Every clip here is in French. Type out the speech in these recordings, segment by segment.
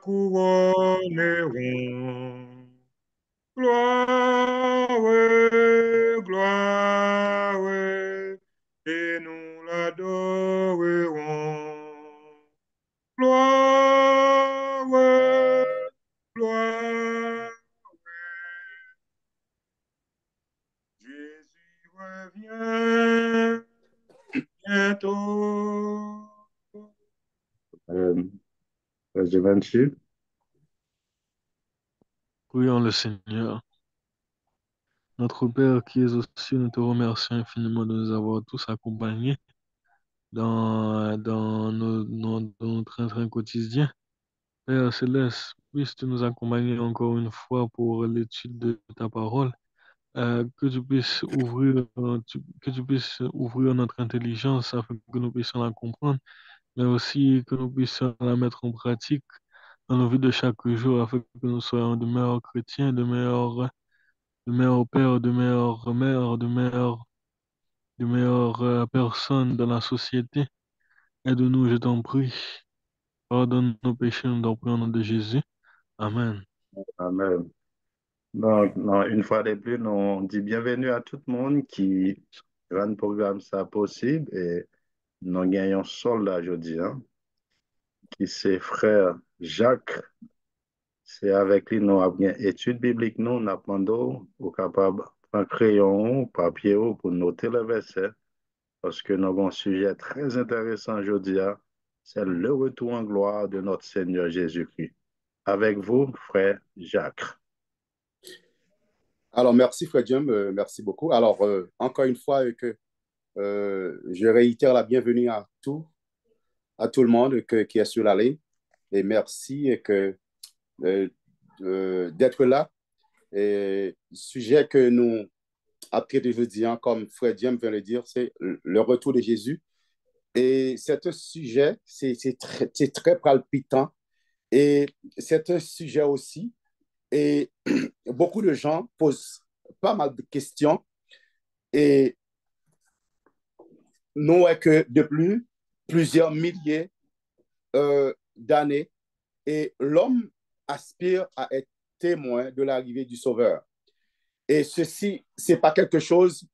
couronnerons. Gloire, gloire, et nous l'adorerons. Gloire, gloire, Jésus revient bientôt. Euh, Verset 28. Prions le Seigneur. Notre Père qui es aux cieux, nous te remercions infiniment de nous avoir tous accompagnés dans notre train quotidien. Père Céleste, puisses-tu nous accompagner encore une fois pour l'étude de ta parole, que tu puisses que tu puisses ouvrir notre intelligence afin que nous puissions la comprendre, mais aussi que nous puissions la mettre en pratique dans nos vies de chaque jour afin que nous soyons de meilleurs chrétiens, de meilleurs pères, de meilleures mères, de meilleures personnes dans la société. Aide-nous, je t'en prie. Pardonne nos péchés, nous t'en prions au nom de Jésus. Amen. Amen. Donc, non, une fois de plus, nous on dit bienvenue à tout le monde qui rend le programme ça possible et nous gagnons soldat aujourd'hui, hein, qui c'est frère Jacques. C'est avec lui nous avons bien étude biblique, nous apprenons au capable un crayon, papier pour noter le verset parce que nous avons un sujet très intéressant aujourd'hui, hein. C'est le retour en gloire de notre Seigneur Jésus-Christ. Avec vous, frère Jacques. Alors, merci, Frère Jim, merci beaucoup. Alors, encore une fois, je réitère la bienvenue à tout le monde qui est sur la ligne. Et merci d'être là. Et le sujet que nous avons traité aujourd'hui, hein, comme Frère Jim vient de le dire, c'est le retour de Jésus. Et c'est un sujet, c'est très palpitant. Et c'est un sujet aussi. Et beaucoup de gens posent pas mal de questions. Et nous, que depuis plusieurs milliers d'années, et l'homme aspire à être témoin de l'arrivée du Sauveur. Et ceci, ce n'est pas quelque chose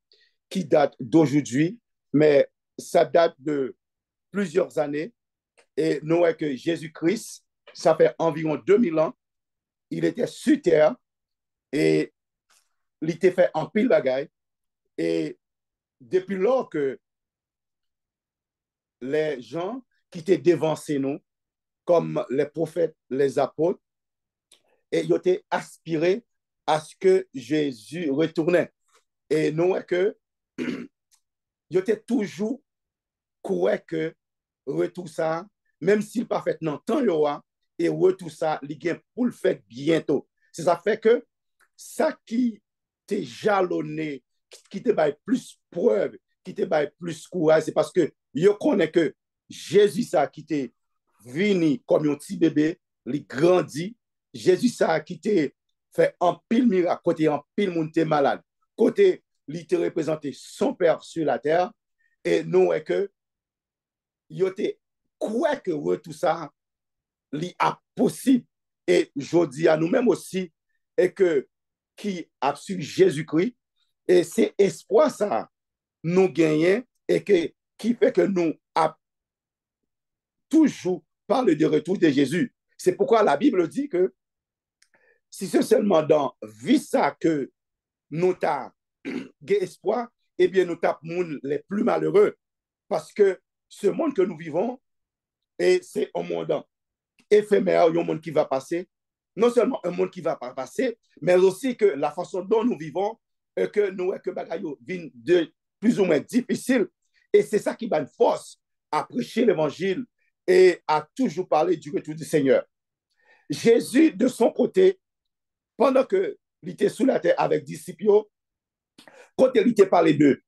qui date d'aujourd'hui, mais ça date de plusieurs années. Et nous, que Jésus-Christ, ça fait environ 2000 ans, il était sur terre et il était fait en pile bagaille. Et depuis lors que les gens qui étaient devancés nous, comme les prophètes, les apôtres, et ils étaient aspirés à ce que Jésus retournait. Et nous, que ils étaient toujours croyants que retour ça, même s'il pas fait dans le temps, et retour ça, il vient pour le faire bientôt. C'est ça fait que ça qui t'est jalonné, qui te baille plus preuve, qui te baille plus courage, c'est parce que yo connaît que Jésus ça qui t'est venu comme un petit bébé, il grandit. Jésus ça qui t'est fait un pile miracle, côté un pile monde t'est malade, côté il te représenté son père sur la terre, et nous est que yo te quoi que tout ça li a possible, et je dis à nous-mêmes aussi, et que qui a su Jésus-Christ, et c'est espoir ça nous gagnons, et que qui fait que nous a toujours parlé de retour de Jésus. C'est pourquoi la Bible dit que si c'est seulement dans vie ça que nous avons espoir, eh bien nous tapons les plus malheureux, parce que ce monde que nous vivons, et c'est un monde éphémère, un monde qui va passer, non seulement un monde qui va pas passer, mais aussi que la façon dont nous vivons, et que nous, que bagayo vient de plus ou moins difficile, et c'est ça qui va une force à prêcher l'évangile et à toujours parler du retour du Seigneur. Jésus, de son côté, pendant que il était sous la terre avec disciples, quand il était parlé de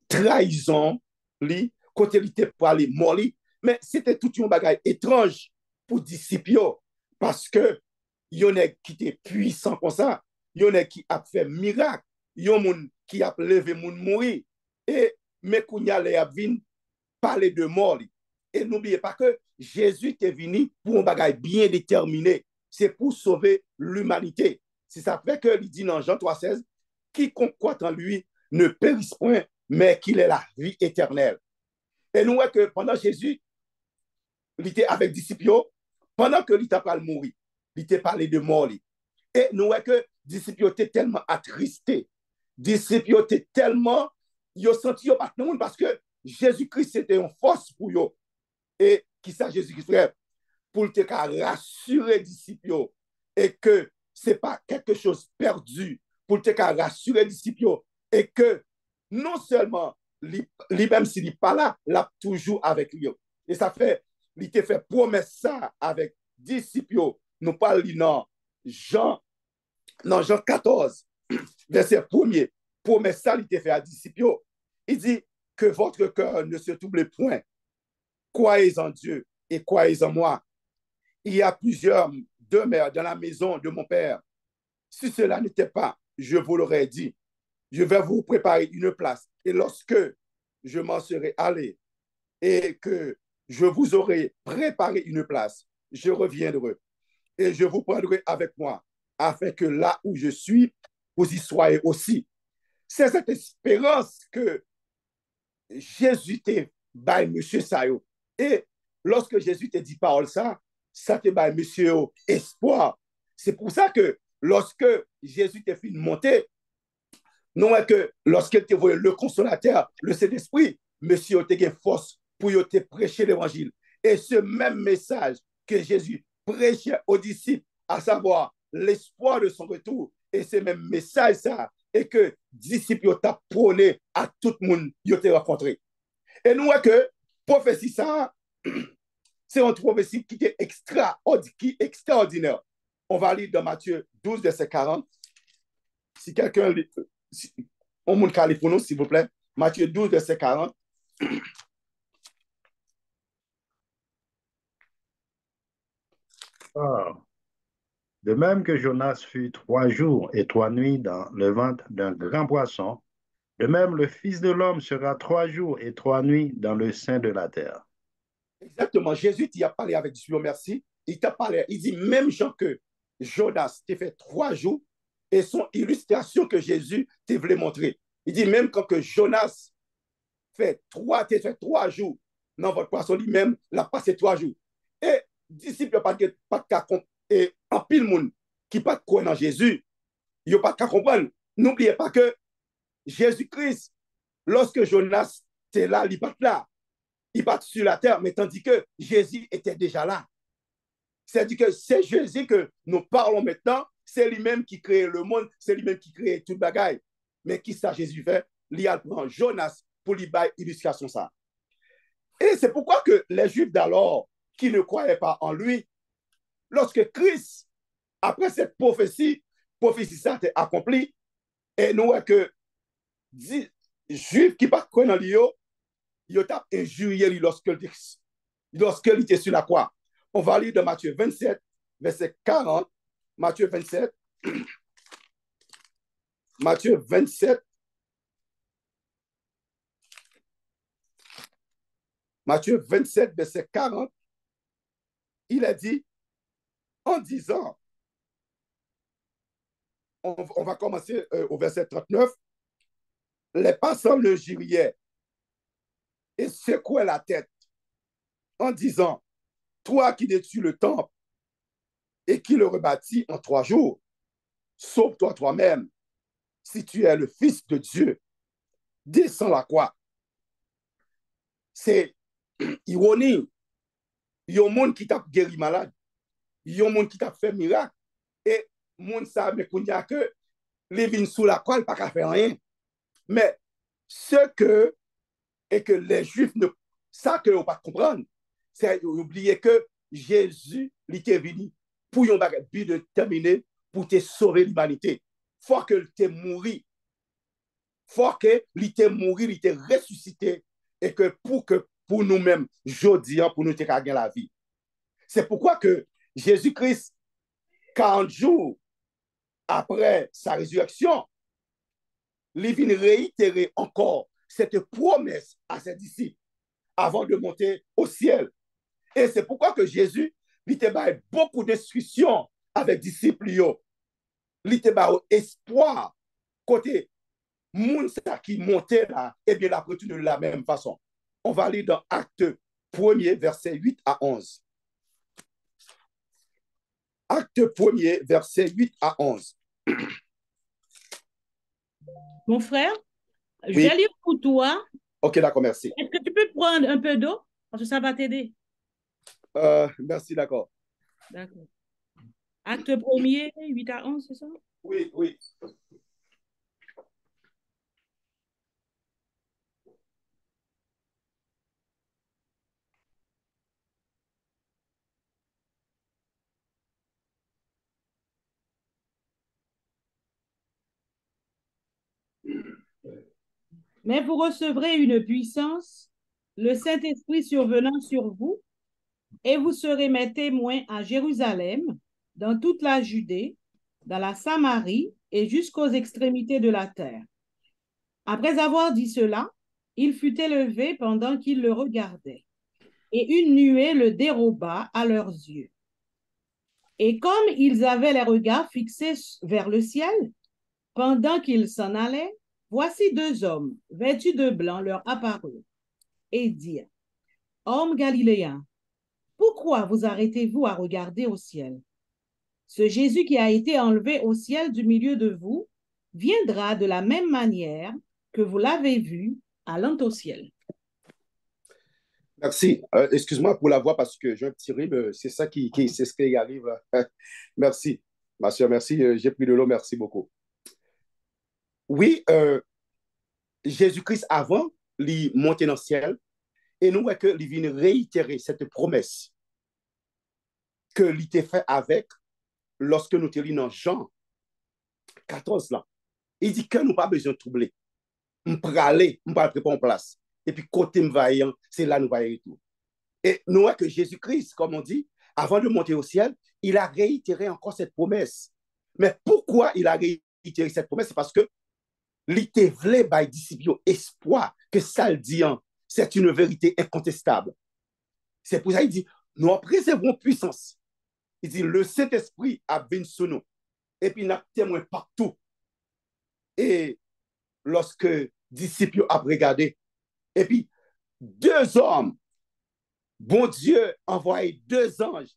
trahison, quand il était parlé mort, mais c'était tout un bagage étrange pour disciples, parce que il y en a qui étaient puissants comme ça, il y en a qui a fait miracle, il y en a qui a levé moun mourir, et mais qu'on y a les parler de mort. Et n'oubliez pas que Jésus est venu pour un bagage bien déterminé. C'est pour sauver l'humanité. C'est ça fait que il dit dans Jean 3,16, quiconque croit en lui ne périsse point, mais qu'il ait la vie éternelle. Et nous voyons que pendant Jésus, il était avec les disciples, pendant que il t'a mourir, il t'a parlé de mort. Et nous voyons que les disciples étaient tellement attristés. Les disciples étaient tellement, ils ont senti pas parce que Jésus-Christ c'était une force pour eux. Et qui ça Jésus-Christ frère? Pour te rassurer les disciples et que ce n'est pas quelque chose perdu, pour te rassurer les disciples et que non seulement lui-même s'il n'est pas là, il est toujours avec lui. Et ça fait, il te fait promesse ça avec disciples. Nous parlons dans Jean 14, verset 1er. Promesse ça, il te fait à disciples. Il dit que votre cœur ne se trouble point. Croyez en Dieu et croyez en moi. Il y a plusieurs demeures dans la maison de mon Père. Si cela n'était pas, je vous l'aurais dit. Je vais vous préparer une place. Et lorsque je m'en serai allé et que je vous aurai préparé une place, je reviendrai et je vous prendrai avec moi, afin que là où je suis, vous y soyez aussi. C'est cette espérance que Jésus t'a by Monsieur Sayo. Et lorsque Jésus t'a dit parole ça te by Monsieur espoir. C'est pour ça que lorsque Jésus t'a fait monter, non que lorsqu'il t'a voulu le consolateur, le Saint-Esprit, Monsieur t'a eu force pour te prêcher l'évangile. Et ce même message que Jésus prêchait aux disciples, à savoir l'espoir de son retour, et ce même message ça, et que disciples t'a prôné à tout le monde qui t'a rencontré. Et nous voyons que prophétie ça, c'est une prophétie qui est extraordinaire. On va lire dans Matthieu 12, verset 40. Si quelqu'un lit, on monte calé pour nous, s'il vous plaît. Matthieu 12, verset 40. Ah. De même que Jonas fut 3 jours et 3 nuits dans le ventre d'un grand poisson, de même le Fils de l'homme sera 3 jours et 3 nuits dans le sein de la terre. Exactement. Jésus t'y a parlé avec Dieu, merci. Il t'a parlé, il dit même Jean que Jonas t'a fait 3 jours et son illustration que Jésus t'a voulu montrer. Il dit même quand que Jonas fait 3 jours dans votre poisson, lui-même, il a passé 3 jours. Et disciples pas de et en pile monde qui pas croire dans Jésus, il n'y a pas qu'à comprendre. N'oubliez pas que Jésus-Christ, lorsque Jonas était là, il pas là. Il part sur la terre, mais tandis que Jésus était déjà là. C'est-à-dire que c'est Jésus que nous parlons maintenant, c'est lui-même qui crée le monde, c'est lui-même qui crée toute bagaille. Mais qui ça Jésus fait? Il a pris Jonas pour lui bailler illustration ça. Et c'est pourquoi que les Juifs d'alors, qui ne croyaient pas en lui, lorsque Christ, après cette prophétie ça a été accomplie, et nous voyons que Juifs qui ne croient pas en lui, il a injurié lorsqu'il était sur la croix. On va lire de Matthieu 27, verset 40. Matthieu 27. Matthieu 27. Matthieu 27, verset 40. Il a dit, en disant, on va commencer au verset 39, les passants le juriaient et secouaient la tête en disant, toi qui détruis le temple et qui le rebâtis en 3 jours, sauve-toi toi-même. Si tu es le Fils de Dieu, descends la croix. C'est ironie. Il y a un monde qui t'a guéri malade. Il y a un monde qui t'a fait miracle. Et le monde sait qu'on y a que les vignes sous la croix, il ne peut pas faire rien. Mais ce que, et que les Juifs ne ça que on pas comprendre, c'est oublier que Jésus il était venu pour un but déterminé pour te sauver l'humanité. Faut que tu mouru. Faut que il était mouru, il était ressuscité et que pour nous-mêmes, aujourd'hui, pour nous gagner la vie. C'est pourquoi que Jésus-Christ, 40 jours après sa résurrection, il vient réitérer encore cette promesse à ses disciples. avant de monter au ciel. Et c'est pourquoi que Jésus, il te bat beaucoup d'instructions avec disciples. Il te bat espoir côté moun qui montait là, et bien la continue de la même façon. On va lire dans Acte 1er, verset 8 à 11. Acte 1er, verset 8 à 11. Mon frère, je Oui. vais lire pour toi. Ok, d'accord, merci. Est-ce que tu peux prendre un peu d'eau? Parce que ça va t'aider. Merci, d'accord. D'accord. Acte 1er, 8 à 11, c'est ça? Oui, oui. Mais vous recevrez une puissance, le Saint-Esprit survenant sur vous, et vous serez mes témoins à Jérusalem, dans toute la Judée, dans la Samarie et jusqu'aux extrémités de la terre. Après avoir dit cela, il fut élevé pendant qu'ils le regardaient, et une nuée le déroba à leurs yeux. Et comme ils avaient les regards fixés vers le ciel, pendant qu'ils s'en allaient, voici deux hommes, vêtus de blanc, leur apparurent et dirent, Hommes galiléens, pourquoi vous arrêtez-vous à regarder au ciel? Ce Jésus qui a été enlevé au ciel du milieu de vous viendra de la même manière que vous l'avez vu allant au ciel. Merci. Excuse-moi pour la voix parce que j'ai un petit rhume. C'est ça c'est ce qui arrive. Merci. Ma soeur, merci. J'ai pris de l'eau. Merci beaucoup. Oui, Jésus-Christ avant, il montait dans le ciel et nous voyons qu'il vient réitérer cette promesse que l'il fait avec lorsque nous te lisons dans Jean 14 là. Il dit que nous pas besoin de troubler. On peut aller, on peut préparer en place. Et puis côté m'vaillant, c'est là nous va y tout. Et nous voyons que Jésus-Christ, comme on dit, avant de monter au ciel, il a réitéré encore cette promesse. Mais pourquoi il a réitéré cette promesse? C'est parce que l'ité voulait by disciples espoir que ça le dit, c'est une vérité incontestable. C'est pour ça qu'il dit, nous préservons puissance. Il dit, le Saint-Esprit a venu sur nous. Et puis, il a témoin partout. Et lorsque disciples ont regardé, et puis, deux hommes, bon Dieu envoyé deux anges,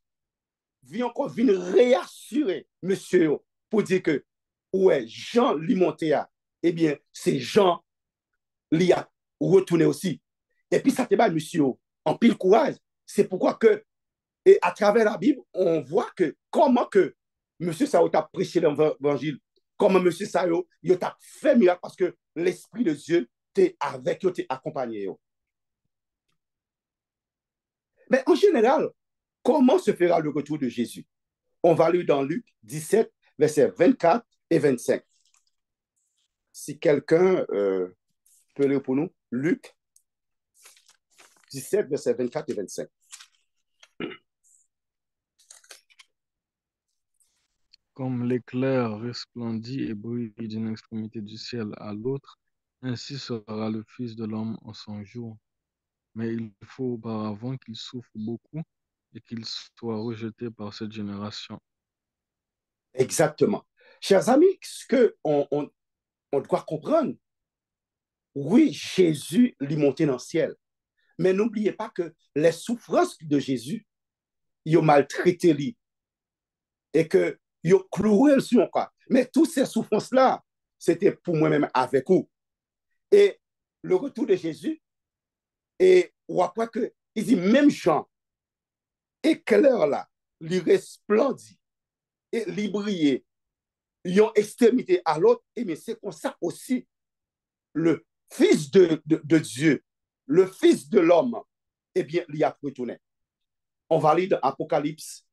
viennent réassurer monsieur pour dire que, ouais, Jean Limontéa, eh bien, c'est Jean qui a retourné aussi. Et puis, ça te bat, monsieur, en pile courage. C'est pourquoi que, et à travers la Bible, on voit que comment que monsieur Sao a prêché l'évangile, comment monsieur Sao il a fait miracle parce que l'Esprit de Dieu t'est avec eux, t'est accompagné. Mais en général, comment se fera le retour de Jésus? On va lire dans Luc 17, versets 24 et 25. Si quelqu'un peut lire pour nous, Luc 17, versets 24 et 25. Comme l'éclair resplendit et brille d'une extrémité du ciel à l'autre, ainsi sera le Fils de l'homme en son jour. Mais il faut auparavant qu'il souffre beaucoup et qu'il soit rejeté par cette génération. Exactement. Chers amis, ce qu'on doit comprendre, oui, Jésus lui monté dans le ciel. Mais n'oubliez pas que les souffrances de Jésus, ils ont maltraité lui et que ils ont cloué sur son corps. Mais toutes ces souffrances-là, c'était pour moi-même avec vous. Et le retour de Jésus, et on voit que, il dit, même Jean, éclair là, lui resplendit et lui brillait, ils ont extrémité à l'autre, et mais c'est comme ça aussi, le Fils de Dieu, le Fils de l'homme, eh bien, il a retourné. On va lire dans Apocalypse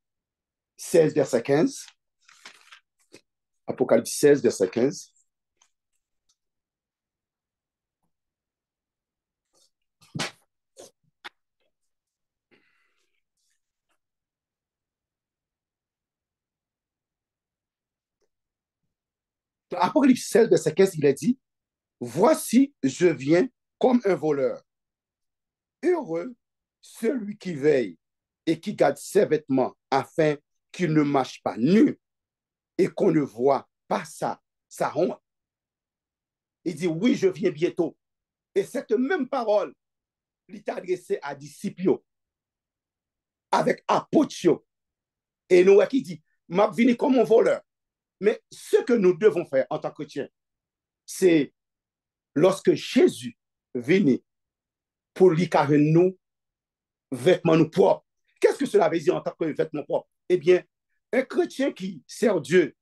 16, verset 15. Apocalypse 16, verset 15. Dans Apocalypse 16, verset 15, il a dit, voici, je viens comme un voleur. Heureux celui qui veille et qui garde ses vêtements afin qu'il ne marche pas nu et qu'on ne voit pas sa honte. Il dit, oui, je viens bientôt. Et cette même parole, il est adressée à disciples avec apôtres. Et nous, qui dit, m'a venu comme un voleur. Mais ce que nous devons faire en tant que chrétiens, c'est lorsque Jésus venait pour lui carrer nous, vêtements nous propres. Qu'est-ce que cela veut dire en tant que vêtements propres? Eh bien, un chrétien qui sert Dieu,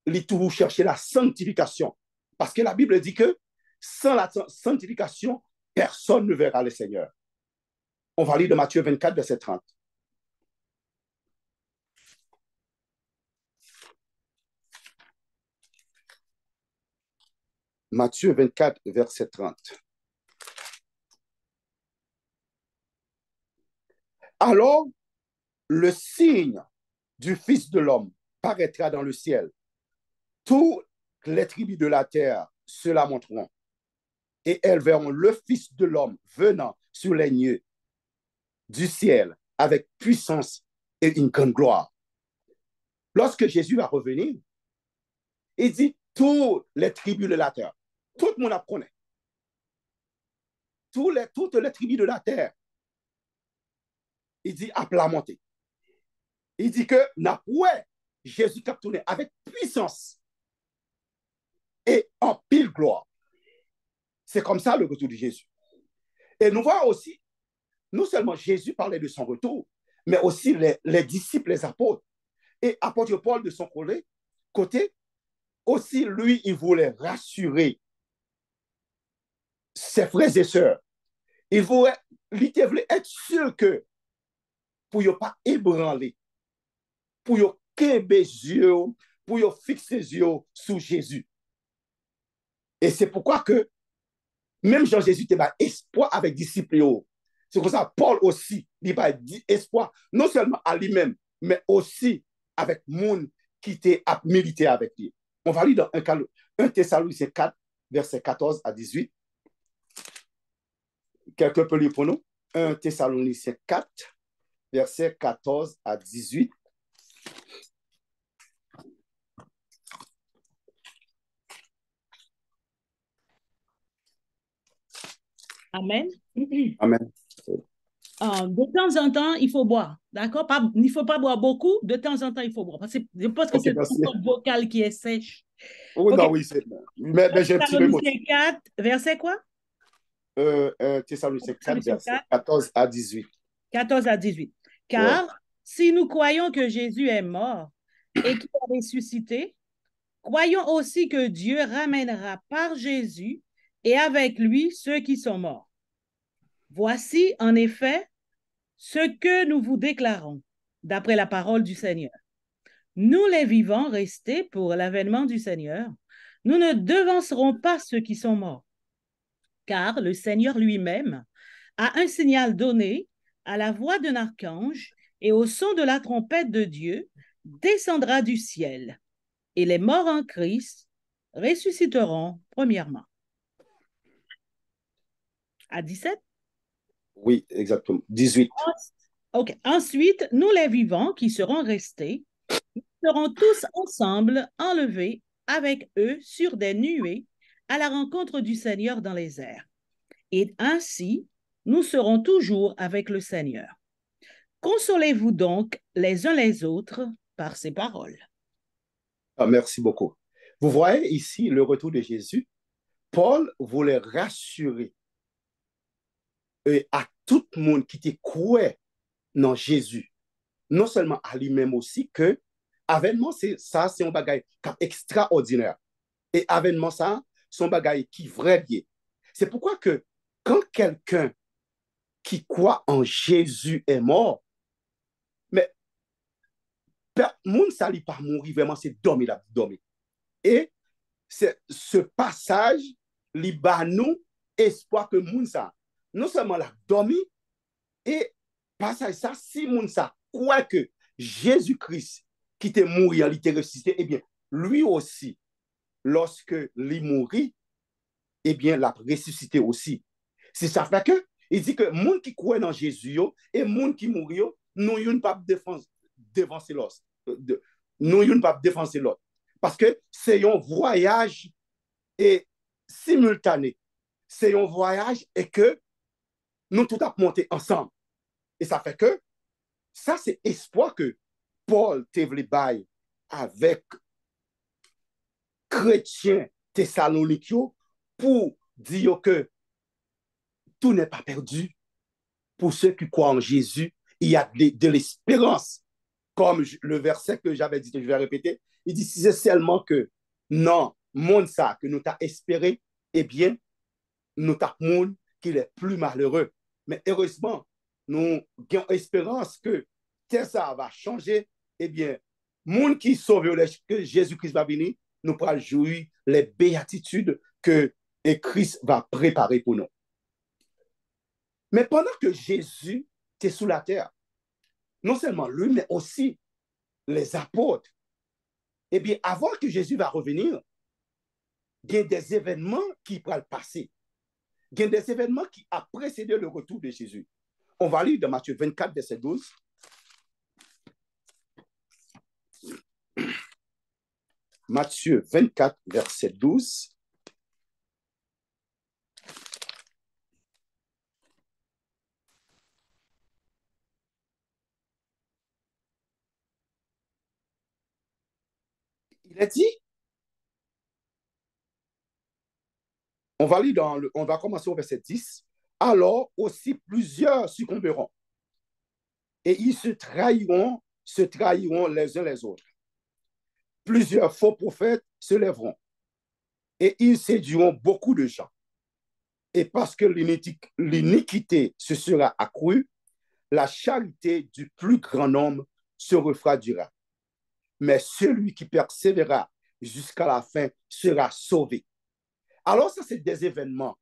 il est toujours chercher la sanctification. Parce que la Bible dit que sans la sanctification, personne ne verra le Seigneur. On va lire de Matthieu 24, verset 30. Matthieu 24, verset 30. Alors, le signe du Fils de l'homme paraîtra dans le ciel. Toutes les tribus de la terre se lamenteront et elles verront le Fils de l'homme venant sur les nuées du ciel avec puissance et une grande gloire. Lorsque Jésus va revenir, il dit toutes les tribus de la terre, tout le monde la connaît. Toutes les tribus de la terre, il dit à lamenter. Il dit que n'a pas Jésus qui a tourné avec puissance et en pile gloire. C'est comme ça le retour de Jésus. Et nous voyons aussi, non seulement Jésus parlait de son retour, mais aussi les disciples, les apôtres. Et apôtre Paul, de son côté, aussi, lui, il voulait rassurer ses frères et sœurs. Il voulait être sûr que pour ne pas ébranler, pour ne pas yeux, pour ne fixer les yeux sur Jésus. Et c'est pourquoi que même Jean-Jésus était espoir avec disciples. C'est comme ça, Paul aussi, il a espoir, non seulement à lui-même, mais aussi avec le monde qui était à militer avec lui. On va lire dans 1 Thessaloniciens 4, verset 14 à 18. Quelqu'un peut lire pour nous? 1 Thessaloniciens 4, verset 14 à 18. Amen. Amen. De temps en temps, il faut boire. D'accord? Il ne faut pas boire beaucoup. De temps en temps, il faut boire. Parce que je pense que Ok, c'est merci. ton vocal qui est sèche. Oh, Ok. non, oui, c'est. Mais j'ai un petit peu. Thessaloniciens 4, verset quoi? Thessaloniciens 4, Thessaloniciens verset 4, 14 à 18. 14 à 18. Car Ouais. si nous croyons que Jésus est mort et qu'il a ressuscité, croyons aussi que Dieu ramènera par Jésus et avec lui ceux qui sont morts. Voici en effet ce que nous vous déclarons, d'après la parole du Seigneur. Nous les vivants restés pour l'avènement du Seigneur, nous ne devancerons pas ceux qui sont morts, car le Seigneur lui-même a un signal donné à la voix d'un archange et au son de la trompette de Dieu, descendra du ciel, et les morts en Christ ressusciteront premièrement. À 17? Oui, exactement. 18. OK. Ensuite, nous les vivants qui serons restés, seront tous ensemble enlevés avec eux sur des nuées à la rencontre du Seigneur dans les airs. Et ainsi, nous serons toujours avec le Seigneur. Consolez-vous donc les uns les autres par ces paroles. Ah, merci beaucoup. Vous voyez ici le retour de Jésus. Paul voulait rassurer à tout le monde qui était croyait dans Jésus, non seulement à lui-même aussi, que avènement, c'est un bagage extraordinaire. Et avènement, ça, c'est un bagage qui est vrai lié. C'est pourquoi que quand quelqu'un qui croit en Jésus est mort, mais moun ça n'est pas mourir, vraiment, c'est dormir, dormir. Et ce passage, li ba nous espoir que moun ça, non seulement la dormi, et passage ça, si moun ça croit que Jésus-Christ qui était mort, il était ressuscité, eh bien, lui aussi, lorsque il mourit, eh bien, l'a ressuscité aussi. C'est ça fait que Il dit que monde qui croit dans Jésus yo, et monde qui mourit, nous yon pas défoncer l'autre. Nous yon pas défoncer l'autre. Parce que c'est un voyage et simultané. C'est un voyage et que nous tout à monter ensemble. Et ça fait que ça, c'est espoir que Paul te vle bail avec chrétiens Thessaloniques pour dire que tout n'est pas perdu. Pour ceux qui croient en Jésus, il y a de l'espérance. Comme le verset que j'avais dit, que je vais répéter, il dit, si c'est seulement que non, monde ça, que nous t'a espéré, eh bien, nous t'a monde qu'il est plus malheureux. Mais heureusement, nous avons espérance que ça va changer. Eh bien, monde qui sauve, que Jésus-Christ va venir, nous pourrons jouir les béatitudes que Christ va préparer pour nous. Mais pendant que Jésus était sous la terre, non seulement lui, mais aussi les apôtres, eh bien, avant que Jésus va revenir, il y a des événements qui vont passer. Il y a des événements qui ont précédé le retour de Jésus. On va lire dans Matthieu 24, verset 12. Matthieu 24, verset 12. Il a dit, on va commencer au verset 10. Alors aussi plusieurs succomberont et ils se trahiront les uns les autres. Plusieurs faux prophètes se lèveront et ils séduiront beaucoup de gens. Et parce que l'iniquité se sera accrue, la charité du plus grand nombre se refroidira. Mais celui qui persévérera jusqu'à la fin sera sauvé. Alors ça, c'est des événements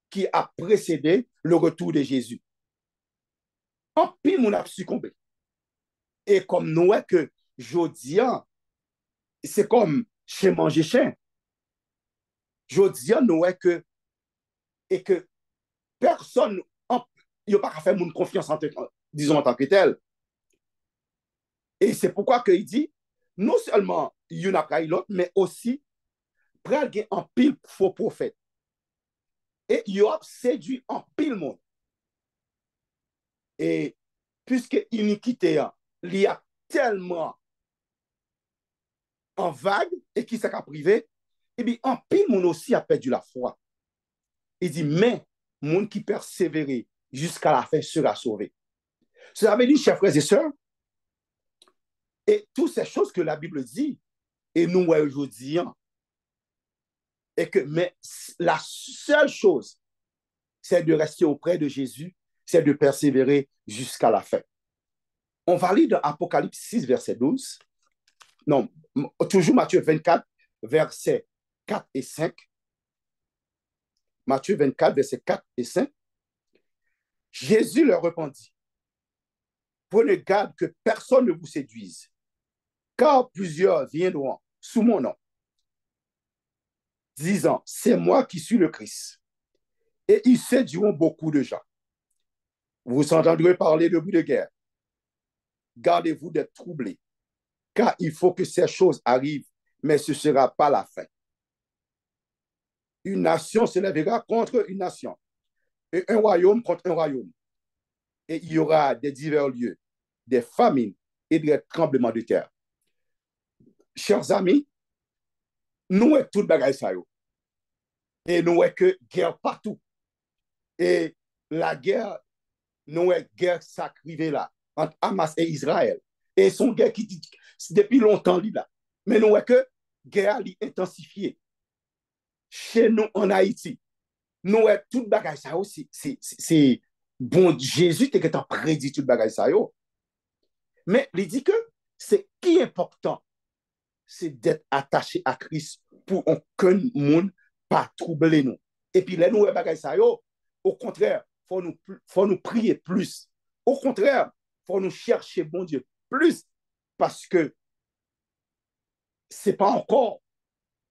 qui a précédé le retour de Jésus. En pile, on a succombé. Et comme nous, que Jodian, c'est comme chez manger chien. Jodian, nous, que personne, il n'y a pas qu'à faire mon confiance, disons, en tant que tel. Et c'est pourquoi il dit, non seulement il y en a pas l'autre, mais aussi, près en pile faux prophète. Et il a séduit en pile monde. Et puisque l'iniquité, il y a tellement en vague et qui s'est privé, et bien en pile monde aussi a perdu la foi. Il dit, mais monde qui persévérait jusqu'à la fin sera sauvé. Ça veut dire, chers frères et sœurs, et toutes ces choses que la Bible dit, et nous aujourd'hui, et que, mais la seule chose, c'est de rester auprès de Jésus, c'est de persévérer jusqu'à la fin. On va lire dans Apocalypse 6, verset 12. Non, toujours Matthieu 24, verset 4 et 5. Matthieu 24, verset 4 et 5. Jésus leur répondit, prenez garde que personne ne vous séduise, car plusieurs viendront sous mon nom, disant, c'est moi qui suis le Christ. Et ils séduiront beaucoup de gens. Vous entendrez parler de bruit de guerre. Gardez-vous d'être troublés, car il faut que ces choses arrivent, mais ce ne sera pas la fin. Une nation se lèvera contre une nation, et un royaume contre un royaume. Et il y aura des divers lieux, des famines et des tremblements de terre. Chers amis, nous sommes tout bagaille ça yo. Et nous sommes que guerre partout. Et la guerre, nous sommes guerre sacrée là, entre Hamas et Israël. Et son guerre qui depuis longtemps là. Mais nous sommes que guerre intensifiée. Chez nous en Haïti, nous sommes tout bagaille ça aussi. C'est bon, Jésus était en prédit tout bagaille ça yo. Mais il dit que c'est qui est important, c'est d'être attaché à Christ pour aucun monde pas troubler nous. Et puis, là, nous, bagaille ça yo, au contraire, faut nous prier plus. Au contraire, faut nous chercher, bon Dieu, plus, parce que c'est pas encore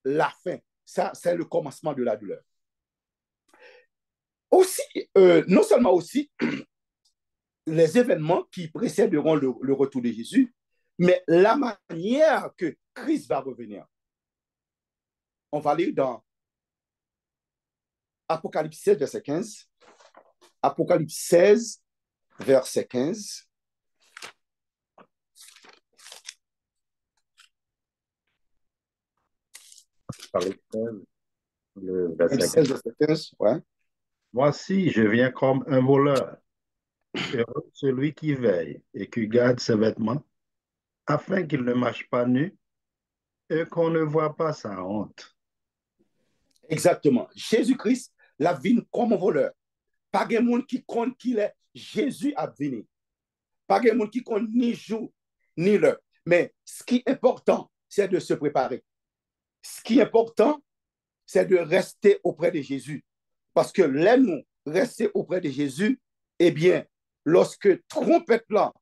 la fin. Ça, c'est le commencement de la douleur. Aussi, non seulement aussi les événements qui précéderont le retour de Jésus, mais la manière que Christ va revenir. On va lire dans Apocalypse 16, verset 15. Apocalypse 16, verset 15. Le verset 16, verset 15, ouais. Voici, je viens comme un voleur. Heureux celui qui veille et qui garde ses vêtements, afin qu'il ne marche pas nu et qu'on ne voit pas sa honte. Exactement. Jésus-Christ l'a venu comme un voleur. Pas de monde qui compte qu'il est Jésus a venu. Pas de monde qui compte ni jour ni l'heure. Mais ce qui est important, c'est de se préparer. Ce qui est important, c'est de rester auprès de Jésus. Parce que là, nous, rester auprès de Jésus, eh bien, lorsque trompette là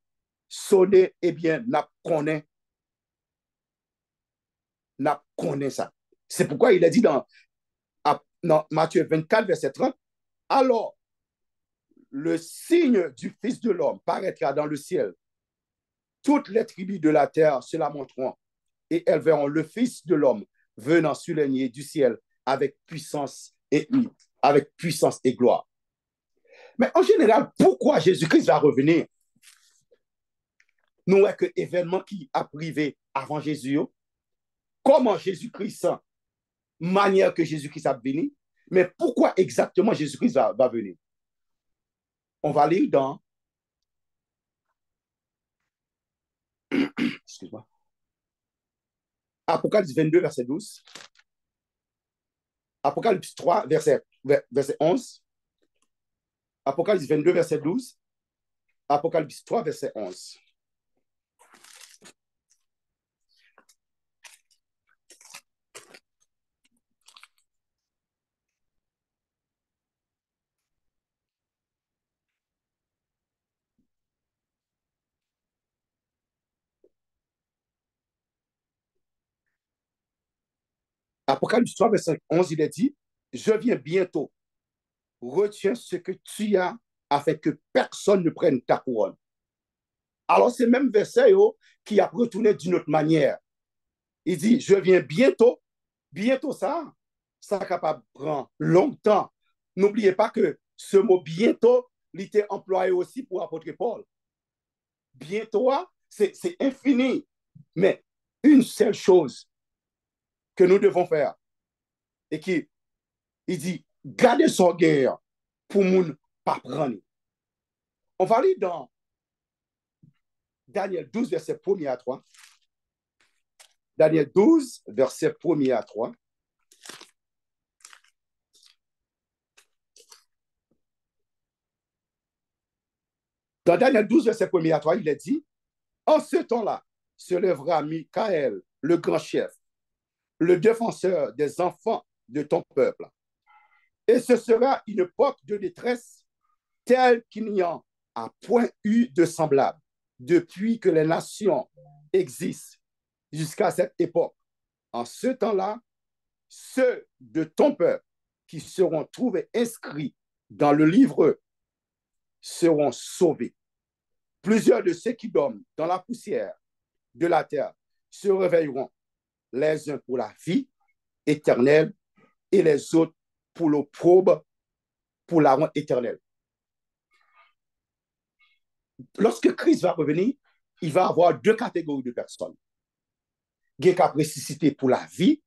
sonne, eh bien, n'a connaît ça. C'est pourquoi il a dit dans Matthieu 24, verset 30, alors le signe du Fils de l'homme paraîtra dans le ciel. Toutes les tribus de la terre se lamenteront et elles verront le Fils de l'homme venant sur les nids du ciel avec puissance et gloire. Mais en général, pourquoi Jésus-Christ va revenir? Nous avons que événement qui a privé avant Jésus. Comment Jésus-Christ, manière que Jésus-Christ a venu, mais pourquoi exactement Jésus-Christ va venir? On va lire dans excuse-moi, Apocalypse 22, verset 12. Apocalypse 3, verset 11. Apocalypse 22, verset 12. Apocalypse 3, verset 11. Apocalypse 3, verset 11, il est dit, je viens bientôt. Retiens ce que tu as afin que personne ne prenne ta couronne. Alors, c'est même verset qui a retourné d'une autre manière. Il dit, je viens bientôt. Bientôt ça capable de prendre longtemps. N'oubliez pas que ce mot bientôt, il était employé aussi pour apôtre Paul. Bientôt, c'est infini. Mais une seule chose que nous devons faire, et qui, il dit, gardez son guerre pour ne pas prendre. On va aller dans Daniel 12, verset 1 à 3. Daniel 12, verset 1 à 3. Dans Daniel 12, verset 1 à 3, il est dit, en ce temps-là, se lèvera Michael, le grand chef, le défenseur des enfants de ton peuple. Et ce sera une époque de détresse telle qu'il n'y en a point eu de semblable depuis que les nations existent jusqu'à cette époque. En ce temps-là, ceux de ton peuple qui seront trouvés inscrits dans le livre seront sauvés. Plusieurs de ceux qui dorment dans la poussière de la terre se réveilleront, les uns pour la vie éternelle et les autres pour l'opprobre, pour la honte éternelle. Lorsque Christ va revenir, il va avoir deux catégories de personnes. Il y a une capacité pour la vie,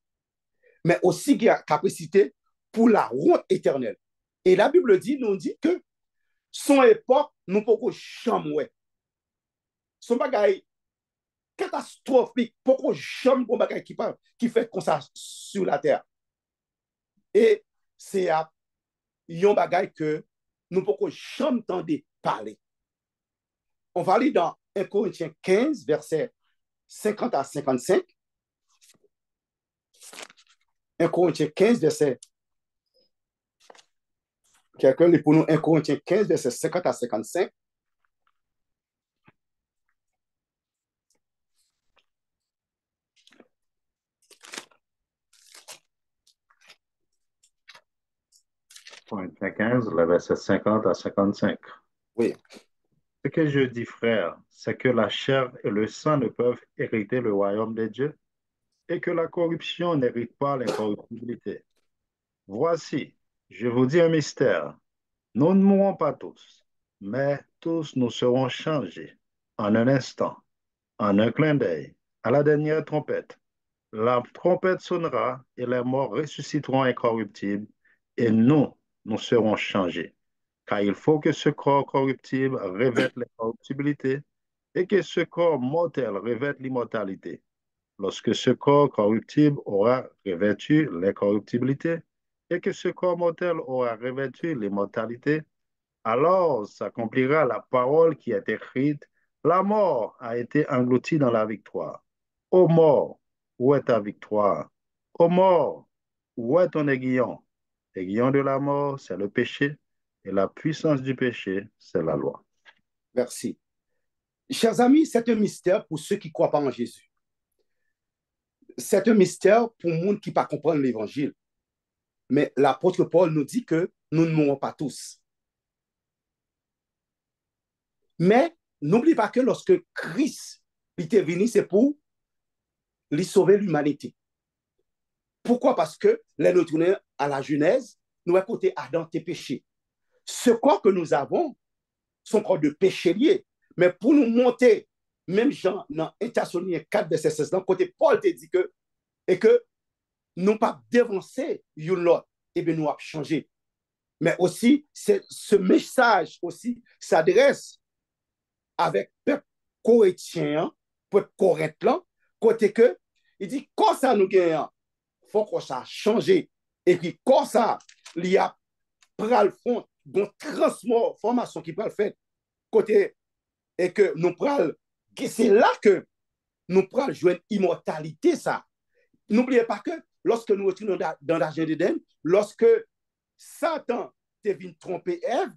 mais aussi il y a une capacité pour la honte éternelle. Et la Bible nous dit que son époque, nous pouvons jamais. Son bagage catastrophique, pourquoi jamais un bagage qui fait comme ça sur la terre. Et c'est un bagage que nous pouvons jamais entendre parler. On va aller dans 1 Corinthiens 15, verset 50 à 55. 1 Corinthiens 15, verset. Quelqu'un lit pour nous 1 Corinthiens 15, verset 50 à 55. Corinthiens 15, le verset 50 à 55. Oui. Ce que je dis, frère, c'est que la chair et le sang ne peuvent hériter le royaume de Dieu et que la corruption n'hérite pas l'incorruptibilité. Voici, je vous dis un mystère. Nous ne mourrons pas tous, mais tous nous serons changés en un instant, en un clin d'œil, à la dernière trompette. La trompette sonnera et les morts ressusciteront incorruptibles et nous serons changés. Car il faut que ce corps corruptible revête l'incorruptibilité et que ce corps mortel revête l'immortalité. Lorsque ce corps corruptible aura revêtu l'incorruptibilité et que ce corps mortel aura revêtu l'immortalité, alors s'accomplira la parole qui est écrite, la mort a été engloutie dans la victoire. Ô mort, où est ta victoire? Ô mort, où est ton aiguillon? L'aiguillon de la mort, c'est le péché, et la puissance du péché, c'est la loi. Merci. Chers amis, c'est un mystère pour ceux qui ne croient pas en Jésus. C'est un mystère pour le monde qui ne pas comprendre l'évangile. Mais l'apôtre Paul nous dit que nous ne mourrons pas tous. Mais n'oublie pas que lorsque Christ était venu, c'est pour lui sauver l'humanité. Pourquoi? Parce que les nous tournons à la Genèse, nous avons côté Adam tes péchés. Ce corps que nous avons, son corps de péché lié. Mais pour nous monter, même Jean, dans 1 Thessaloniciens 4, verset 16, dans côté Paul te dit que, et que nous pas dévancer l'autre, et bien nous avons changé. Mais aussi, ce message aussi s'adresse avec peuple corétien, peuple corinthien, côté que, il dit, quand ça nous gagne, il faut que ça change. Et puis, quand ça, il y a pral fond, une transformation qui pral fait, côté, et que nous pral, c'est là que nous pral jouer une immortalité, ça. N'oubliez pas que lorsque nous retournons dans la Genèse d'Éden, lorsque Satan est venu tromper Ève,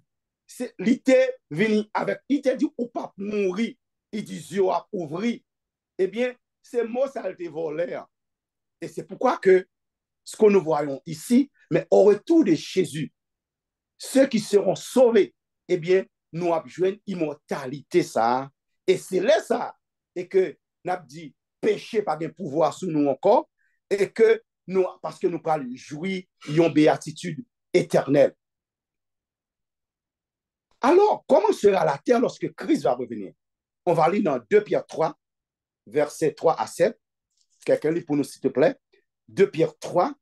il était venu avec, il t'a dit, ou pas mourir, il dit, yeux à ouvrir. Eh bien, ces mots, ça a été volé. Et c'est pourquoi que ce que nous voyons ici, mais au retour de Jésus, ceux qui seront sauvés, eh bien, nous avons joué une immortalité, ça. Et c'est là, ça. Et que nous avons dit, péché pas de pouvoir sur nous encore, et que nous, parce que nous parlons jouir une béatitude éternelle. Alors, comment sera la terre lorsque Christ va revenir? On va lire dans 2 Pierre 3, versets 3 à 7. Quelqu'un lit pour nous, s'il te plaît. 2 Pierre 3,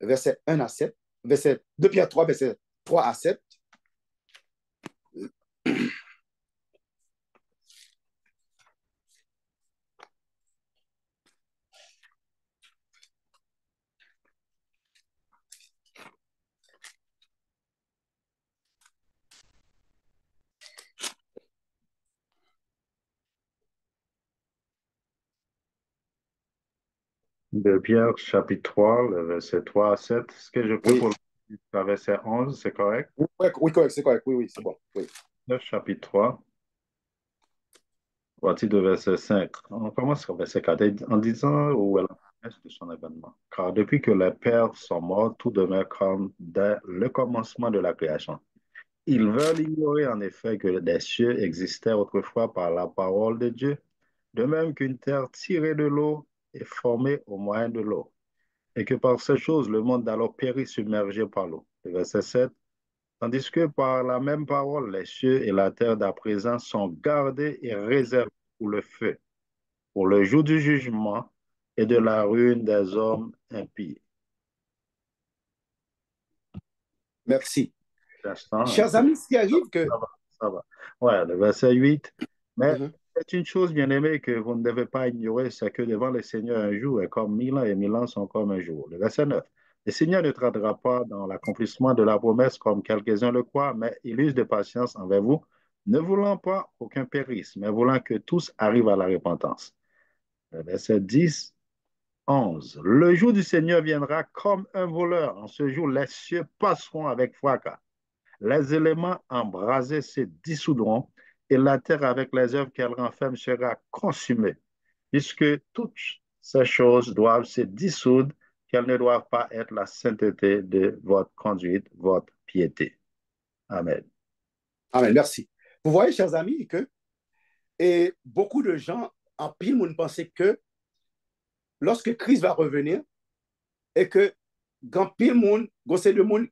verset 1 à 7. 2 Pierre 3, verset 3 à 7. De Pierre, chapitre 3, le verset 3 à 7. Ce que je peux Oui. pour le verset 11, c'est correct? Oui, correct, c'est correct. Oui, c'est bon. Oui. Chapitre 3, partie de verset 5. On commence au verset 4 en disant où est la promesse de son événement. Car depuis que les pères sont morts, tout demeure comme dès le commencement de la création. Ils veulent ignorer en effet que des cieux existaient autrefois par la parole de Dieu, de même qu'une terre tirée de l'eau est formée au moyen de l'eau, et que par ces choses le monde d'alors périt submergé par l'eau. Le verset 7. Tandis que par la même parole, les cieux et la terre d'à présent sont gardés et réservés pour le feu, pour le jour du jugement et de la ruine des hommes impies. Merci. L'instant, Chers amis, ce qui arrive que... Ça va, ça va. Ouais, le verset 8. Mais Mhm. c'est une chose, bien aimée, que vous ne devez pas ignorer, c'est que devant le Seigneur, un jour est comme 1000 ans et 1000 ans sont comme un jour. Le verset 9. Le Seigneur ne tardera pas dans l'accomplissement de la promesse comme quelques-uns le croient, mais il use de patience envers vous, ne voulant pas qu'aucun périsse, mais voulant que tous arrivent à la repentance. Le verset 10, 11. Le jour du Seigneur viendra comme un voleur. En ce jour, les cieux passeront avec fracas. Les éléments embrasés se dissoudront et la terre avec les œuvres qu'elle renferme sera consumée, puisque toutes ces choses doivent se dissoudre, quelle ne doit pas être la sainteté de votre conduite, votre piété. Amen. Amen, merci. Vous voyez, chers amis, que et beaucoup de gens, en pile, monde pensaient que lorsque Christ va revenir et que grand pile monde, de monde,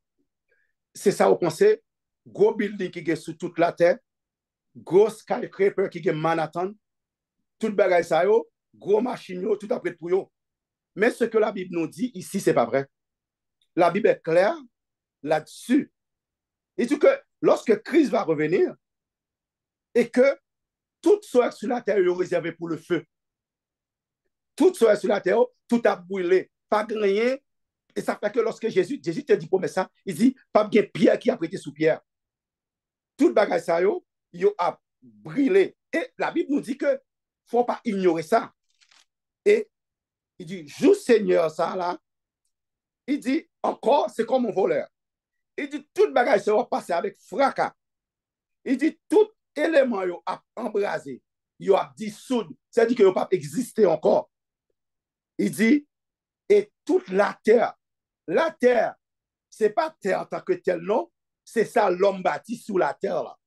c'est ça vous pensez, gros building qui est sur toute la terre, gros skyscraper qui est Manhattan, tout bagage ça yo, gros machine yo, tout après pour yo. Mais ce que la Bible nous dit ici, c'est pas vrai. La Bible est claire là-dessus. Il dit que lorsque Christ va revenir et que toute chose sur la terre est réservée pour le feu, toute chose sur la terre, tout a brûlé, pas rien. Et ça fait que lorsque Jésus te dit pour ça, il dit, pas bien pierre qui a prêté sous pierre. Tout bagage ça yo a brûlé. Et la Bible nous dit que faut pas ignorer ça. Et il dit, juste Seigneur, ça là, il dit, encore, c'est comme un voleur. Il dit, tout bagage ça va passer avec fracas. Il dit, tout élément yo a embrasé, yo a dissoudre, c'est-à-dire que yo pas existé encore. Il dit, et toute la terre, c'est pas terre en tant que tel, non, c'est ça l'homme bâti sous la terre là.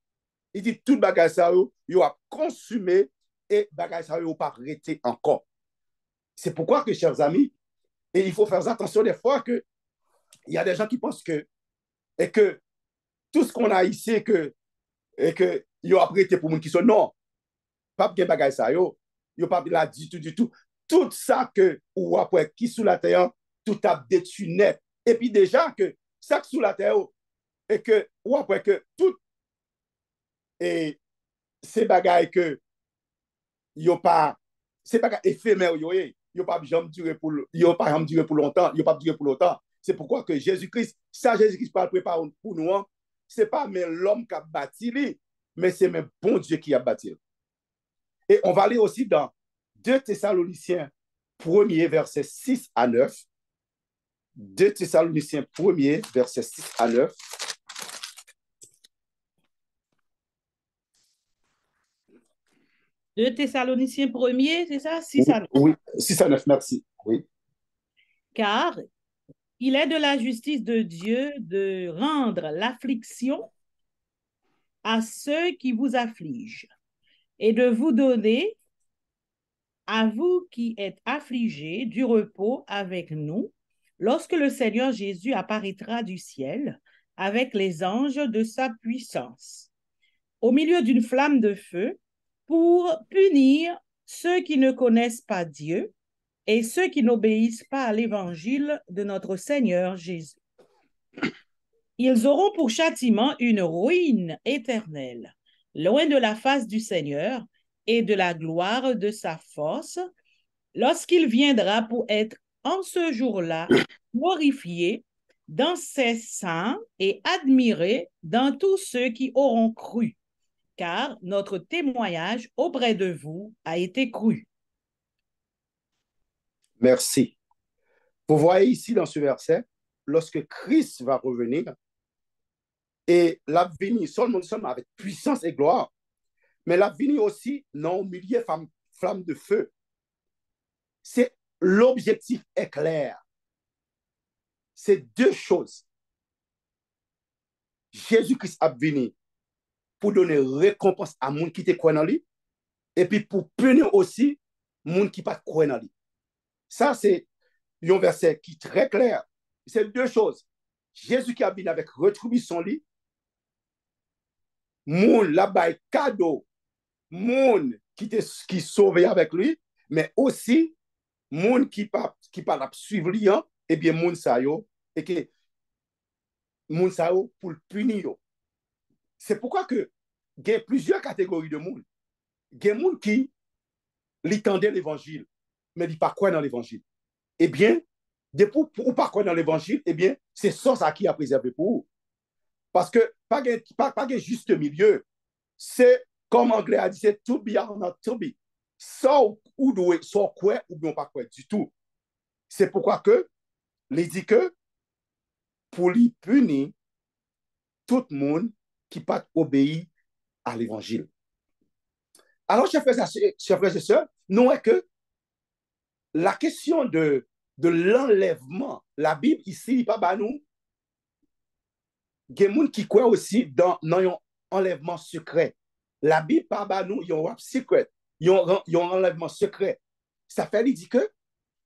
Il dit, tout bagage ça yo a consumé et bagage ça yo pas arrêté encore. C'est pourquoi que, chers amis, et il faut faire attention des fois que il y a des gens qui pensent que et que tout ce qu'on a ici et que yo a prêté pour moun qui sont non, pas bien bagage ça yo pas là du tout. Tout ça que ou après qui sous la terre, tout a détruit net. Et puis déjà que ça sous la terre et que ou après que tout et ces bagages que yo pas c'est pas éphémère yo pas jamais durer pour longtemps. C'est pourquoi que Jésus-Christ parle prépare pour nous, c'est pas mais l'homme qui a bâti lui, mais c'est même bon Dieu qui a bâti. Et on va aller aussi dans 2 Thessaloniciens 1er verset 6 à 9. 2 Thessaloniciens 1er verset 6 à 9. De Thessaloniciens 1er, c'est ça? 6 à 9. Oui, 6 à 9, merci. Oui. Car il est de la justice de Dieu de rendre l'affliction à ceux qui vous affligent et de vous donner, à vous qui êtes affligés, du repos avec nous, lorsque le Seigneur Jésus apparaîtra du ciel avec les anges de sa puissance, au milieu d'une flamme de feu, pour punir ceux qui ne connaissent pas Dieu et ceux qui n'obéissent pas à l'évangile de notre Seigneur Jésus. Ils auront pour châtiment une ruine éternelle, loin de la face du Seigneur et de la gloire de sa force, lorsqu'il viendra pour être en ce jour-là glorifié dans ses saints et admiré dans tous ceux qui auront cru, car notre témoignage auprès de vous a été cru. Merci. Vous voyez ici dans ce verset, lorsque Christ va revenir, et l'a venir seulement avec puissance et gloire, mais l'a venir aussi non au milieu flamme de feu. C'est l'objectif est clair. C'est 2 choses. Jésus-Christ a venu pour donner récompense à monde qui te croit dans lui, et puis pour punir aussi monde qui pas croit dans lui. Ça c'est un verset qui est très clair. C'est 2 choses. Jésus qui a venu avec rétribution lui, monde là-bas cadeau, monde qui sauvé avec lui, mais aussi monde qui pas la suivre lui, et bien monde ça yo et que monde ça yo pour le punir. C'est pourquoi que il y a plusieurs catégories de monde. Il y a des gens qui l'entendaient l'évangile, mais ils pas croient dans l'évangile. Eh bien, pour pas croire dans l'évangile, eh bien, c'est ça qui a préservé pour vous. Parce que pas de juste milieu. C'est, comme anglais a dit, c'est to be or not to be. Ou doit, soit quoi ou bien pas quoi du tout. C'est pourquoi que, il dit que, pour lui punir tout le monde qui pas obéi à l'évangile. Alors, chers frères et sœurs, nous est que la question de de l'enlèvement. La Bible ici, pas bah nous, il y a des gens qui croient aussi dans un enlèvement secret. La Bible, pas bah nous, il y a un secret, il y a un enlèvement secret. Ça fait, il dit que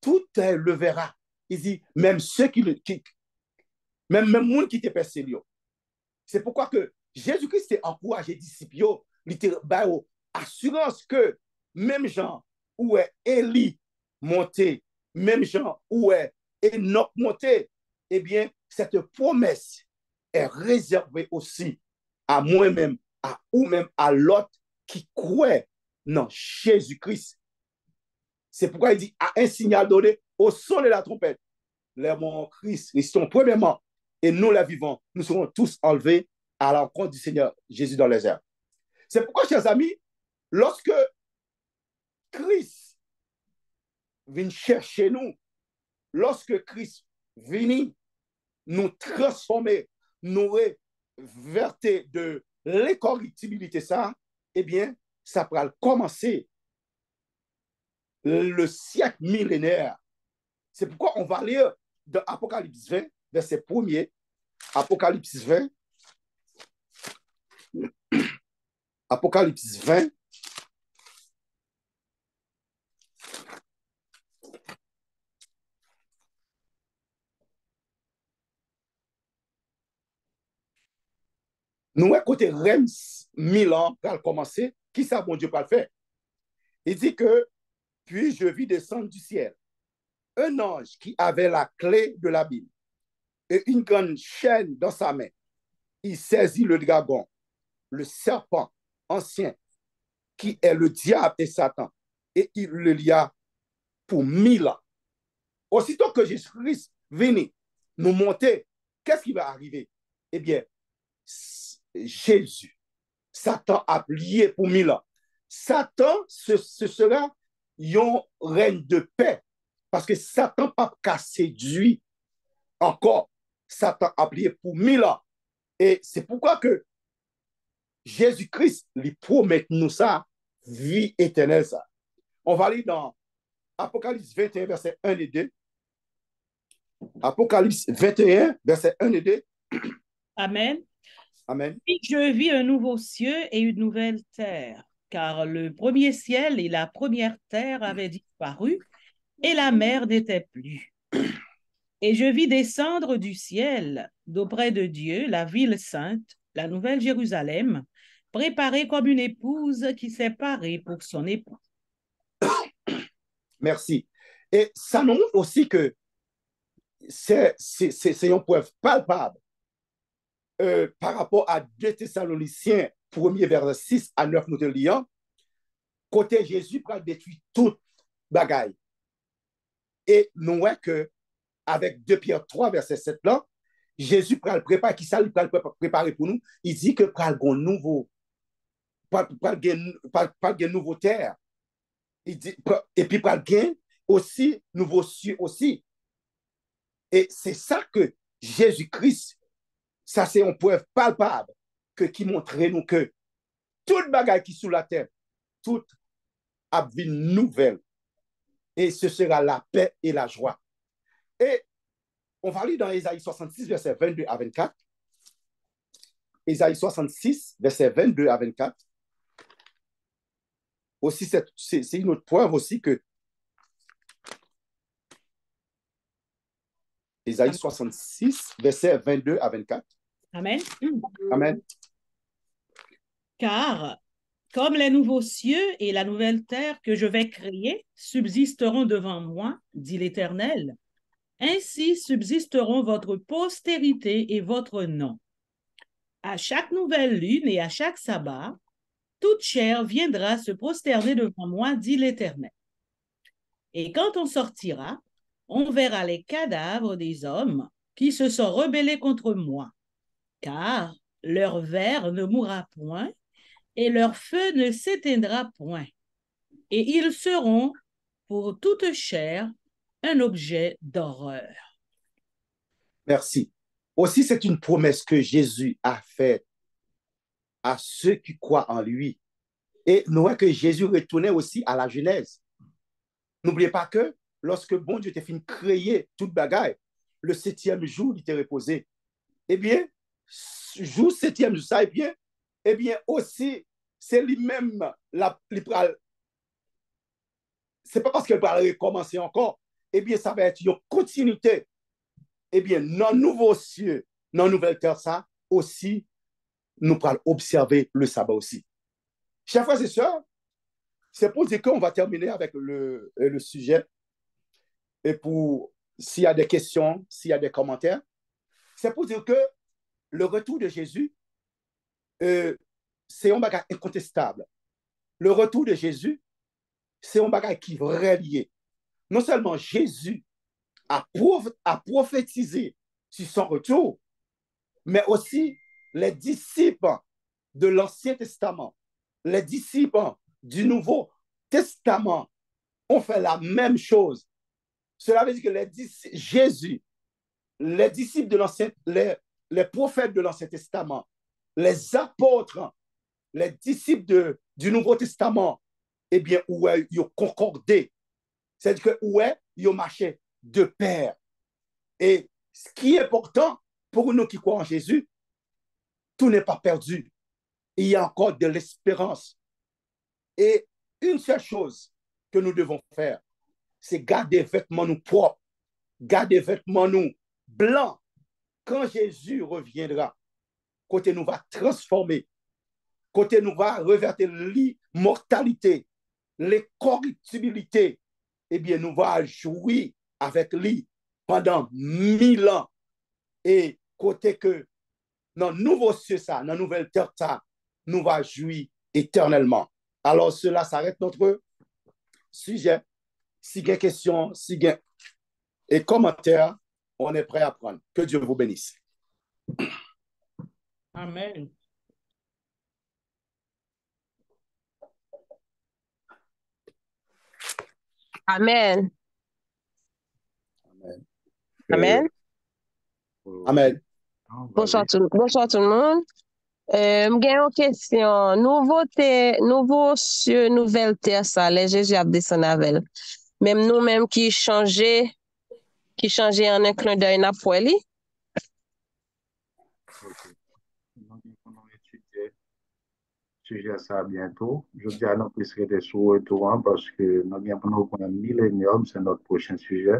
tout le verra. Il dit, même ceux même gens qui étaient persécutés. C'est pourquoi que Jésus-Christ a encouragé les disciples, il a assurance que même gens où est Élie monté, même gens où est Enoch monté, eh bien, cette promesse est réservée aussi à moi-même, à ou même à l'autre qui croit dans Jésus-Christ. C'est pourquoi il dit, à un signal donné, au son de la trompette, les morts en Christ restons premièrement, et nous les vivants, nous serons tous enlevés à l'encontre du Seigneur Jésus dans les airs. C'est pourquoi, chers amis, lorsque Christ vient chercher nous, lorsque Christ vient nous transformer, nous réverter de l'incorruptibilité, ça, eh bien, ça pourra commencer le siècle millénaire. C'est pourquoi on va lire dans Apocalypse 20, verset 1er, Apocalypse 20, Apocalypse 20, nous, côté Rems 1000 ans, pour commencer, qui ça, bon Dieu, pas le faire? Il dit que, puis je vis descendre du ciel un ange qui avait la clé de la Bible et une grande chaîne dans sa main. Il saisit le dragon, le serpent ancien, qui est le diable et Satan, et il le lia pour 1000 ans. Aussitôt que Jésus-Christ venait nous monter, qu'est-ce qui va arriver? Eh bien, Jésus, Satan a lié pour 1000 ans. Satan, ce sera un règne de paix, parce que Satan n'a pas séduit encore. Satan a plié pour 1000 ans. Et c'est pourquoi que Jésus-Christ lui promet nous ça, vie éternelle ça. On va lire dans Apocalypse 21, verset 1 et 2. Apocalypse 21, verset 1 et 2. Amen. Amen. Puis je vis un nouveau ciel et une nouvelle terre, car le premier ciel et la première terre avaient disparu, et la mer n'était plus. Et je vis descendre du ciel, d'auprès de Dieu, la ville sainte, la nouvelle Jérusalem, préparée comme une épouse qui s'est parée pour son époux. Merci. Et ça nous montre aussi que c'est une preuve palpable par rapport à 2 Thessaloniciens, 1er verset 6 à 9, nous te lions, côté Jésus pour détruire toute bagaille. Et nous voyons que avec 2 Pierre 3, verset 7 là, Jésus prend le préparer, qui ça lui préparer pour nous? Il dit que prend le nouveau, pas le nouveau terre. Il dit, et puis prend le aussi nouveau cieux aussi. Et c'est ça que Jésus-Christ, ça c'est une preuve palpable qui montre nous que toute bagaille qui est sous la terre, toute a une nouvelle. Et ce sera la paix et la joie. Et on va lire dans Ésaïe 66, verset 22 à 24. Ésaïe 66, verset 22 à 24. Aussi, c'est une autre preuve aussi que Ésaïe 66, verset 22 à 24. Amen. Amen. Car, comme les nouveaux cieux et la nouvelle terre que je vais créer subsisteront devant moi, dit l'Éternel, ainsi subsisteront votre postérité et votre nom. À chaque nouvelle lune et à chaque sabbat, toute chair viendra se prosterner devant moi, dit l'Éternel. Et quand on sortira, on verra les cadavres des hommes qui se sont rebellés contre moi, car leur ver ne mourra point et leur feu ne s'éteindra point. Et ils seront, pour toute chair, un objet d'horreur. Merci. Aussi, c'est une promesse que Jésus a faite à ceux qui croient en lui. Et nous voyons que Jésus retournait aussi à la Genèse. N'oubliez pas que lorsque bon Dieu t'a fait créer toute bagaille, le 7e jour, il t'est reposé. Eh bien, jour 7e jour, ça, eh bien aussi, c'est lui-même, c'est pas parce qu'il va recommencer encore, eh bien, ça va être une continuité. Eh bien, dans nouveau cieux, dans nouvelle terre, ça aussi, nous allons observer le sabbat aussi. Chers frères et sœurs, c'est pour dire qu'on va terminer avec le sujet. Et pour, s'il y a des questions, s'il y a des commentaires, c'est pour dire que le retour de Jésus, c'est un bagage incontestable. Le retour de Jésus, c'est un bagage qui est vrai lié. Non seulement Jésus a prophétisé sur son retour, mais aussi les disciples de l'Ancien Testament, les disciples du Nouveau Testament ont fait la même chose. Cela veut dire que Jésus, les disciples de l'Ancien, les prophètes de l'Ancien Testament, les apôtres, les disciples du Nouveau Testament, eh bien, ils ont concordé. C'est-à-dire que ils ont marché de pair. Et ce qui est important pour nous qui croyons en Jésus, tout n'est pas perdu. Il y a encore de l'espérance. Et une seule chose que nous devons faire, c'est garder vêtements nous propres, garder vêtements nous blancs. Quand Jésus reviendra, côté nous va transformer, côté nous va revertir l'immortalité, l'incorruptibilité, eh bien, nous va jouir avec lui pendant 1000 ans. Et côté que dans le nouveau cieux, ça, dans la nouvelle terre, ça, nous va jouir éternellement. Alors, cela s'arrête notre sujet. Si il y a des questions, si il y a des commentaires, on est prêt à prendre. Que Dieu vous bénisse. Amen. Amen. Amen. Amen. Amen. Bonsoir tout le monde. J'ai une question. Nouveau cieux, nouvelle terre, ça, les Jésus a descendu avec. Même nous-mêmes qui changeons en un clin d'œil n'a pas li. Nous allons étudier sujet ça bientôt. Je dis à nous plus rester sur retour parce que nous allons prendre un millénium, c'est notre prochain sujet.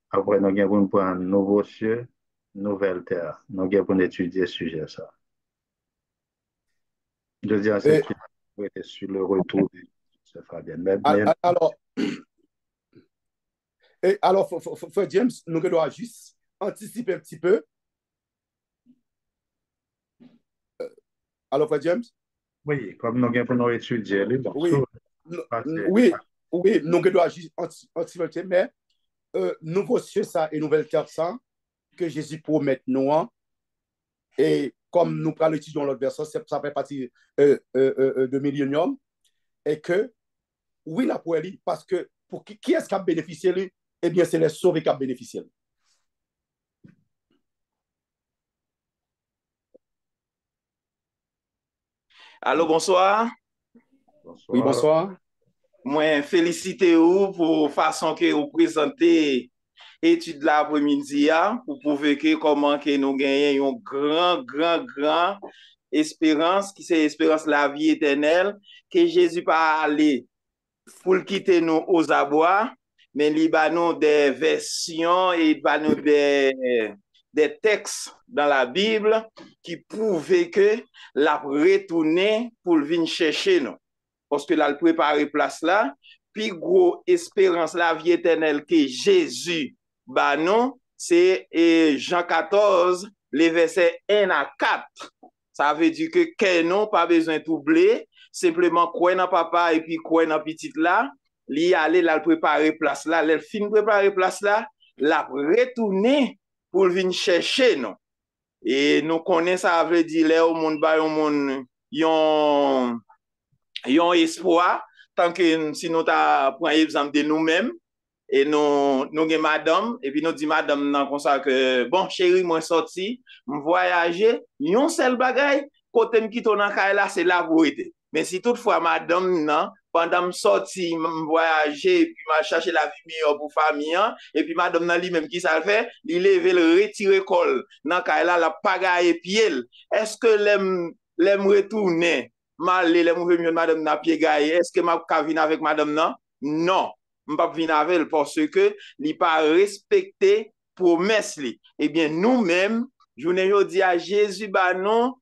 Après, nous allons prendre un nouveau cieux, nouvelle terre. Nous allons étudier ce sujet ça. Je dis à ceux qui étaient sur le retour de Fabien. Alors, Frère James, nous devons juste anticiper un petit peu. Alors, Frère James? Oui, comme nous allons étudier. Oui, nous devons juste anticiper, mais nouveau cieux ça et nouvelle terre ça, que Jésus promet nous. Et comme nous parlons étudiant l'autre verset, ça fait partie de millénium. Et que, oui, la pour lui, parce que pour qui est-ce qui a bénéficié lui? Eh bien, c'est les sauvés qui ont bénéficié. Allô, bonsoir. Oui, bonsoir. Moi, félicité vous pour la façon que vous présentez l'étude de l'après-midi pour prouver que comment que nous gagnons une grande espérance, qui c'est l'espérance de la vie éternelle, que Jésus pas allé pour quitter nous aux abois, mais il va nous des versions et il va nous des textes dans la Bible qui prouvent que la retourner pour venir chercher nous. Parce que là, il prépare place là, puis gros espérance la vie éternelle que Jésus bah non, c'est Jean 14, les versets 1 à 4. Ça veut dire que non, pas besoin de troubler, simplement quoi dans papa et puis quoi dans petit là, li aller là préparer place là, le fin préparer place là, la retourner pour venir chercher nous. Et nous connaissons ça veut dire là au monde ba au monde yon espoir tant que si nous ta prend exemple de nous-mêmes et nous avons madame et puis nous dit madame nan comme ça que bon chérie moi sorti me voyager yon seul bagay côté me quitte dans caille là c'est là pour être mais si toutefois madame nan pendant me sorti, me voyager, puis m'a cherché la vie meilleure pour famille, hein, et puis madame nan lui-même qui ça le fait, il levé le retirer col, nan kay la pagaille pied. Est-ce que l'aime retourner, mal l'aime mieux madame nan pied gaille, est-ce que m'a ka venir avec madame nan? Non, m'pa venir avec elle parce que li pas respecté promesse li. Eh bien nous-mêmes, journée jodi à Jésus ba nous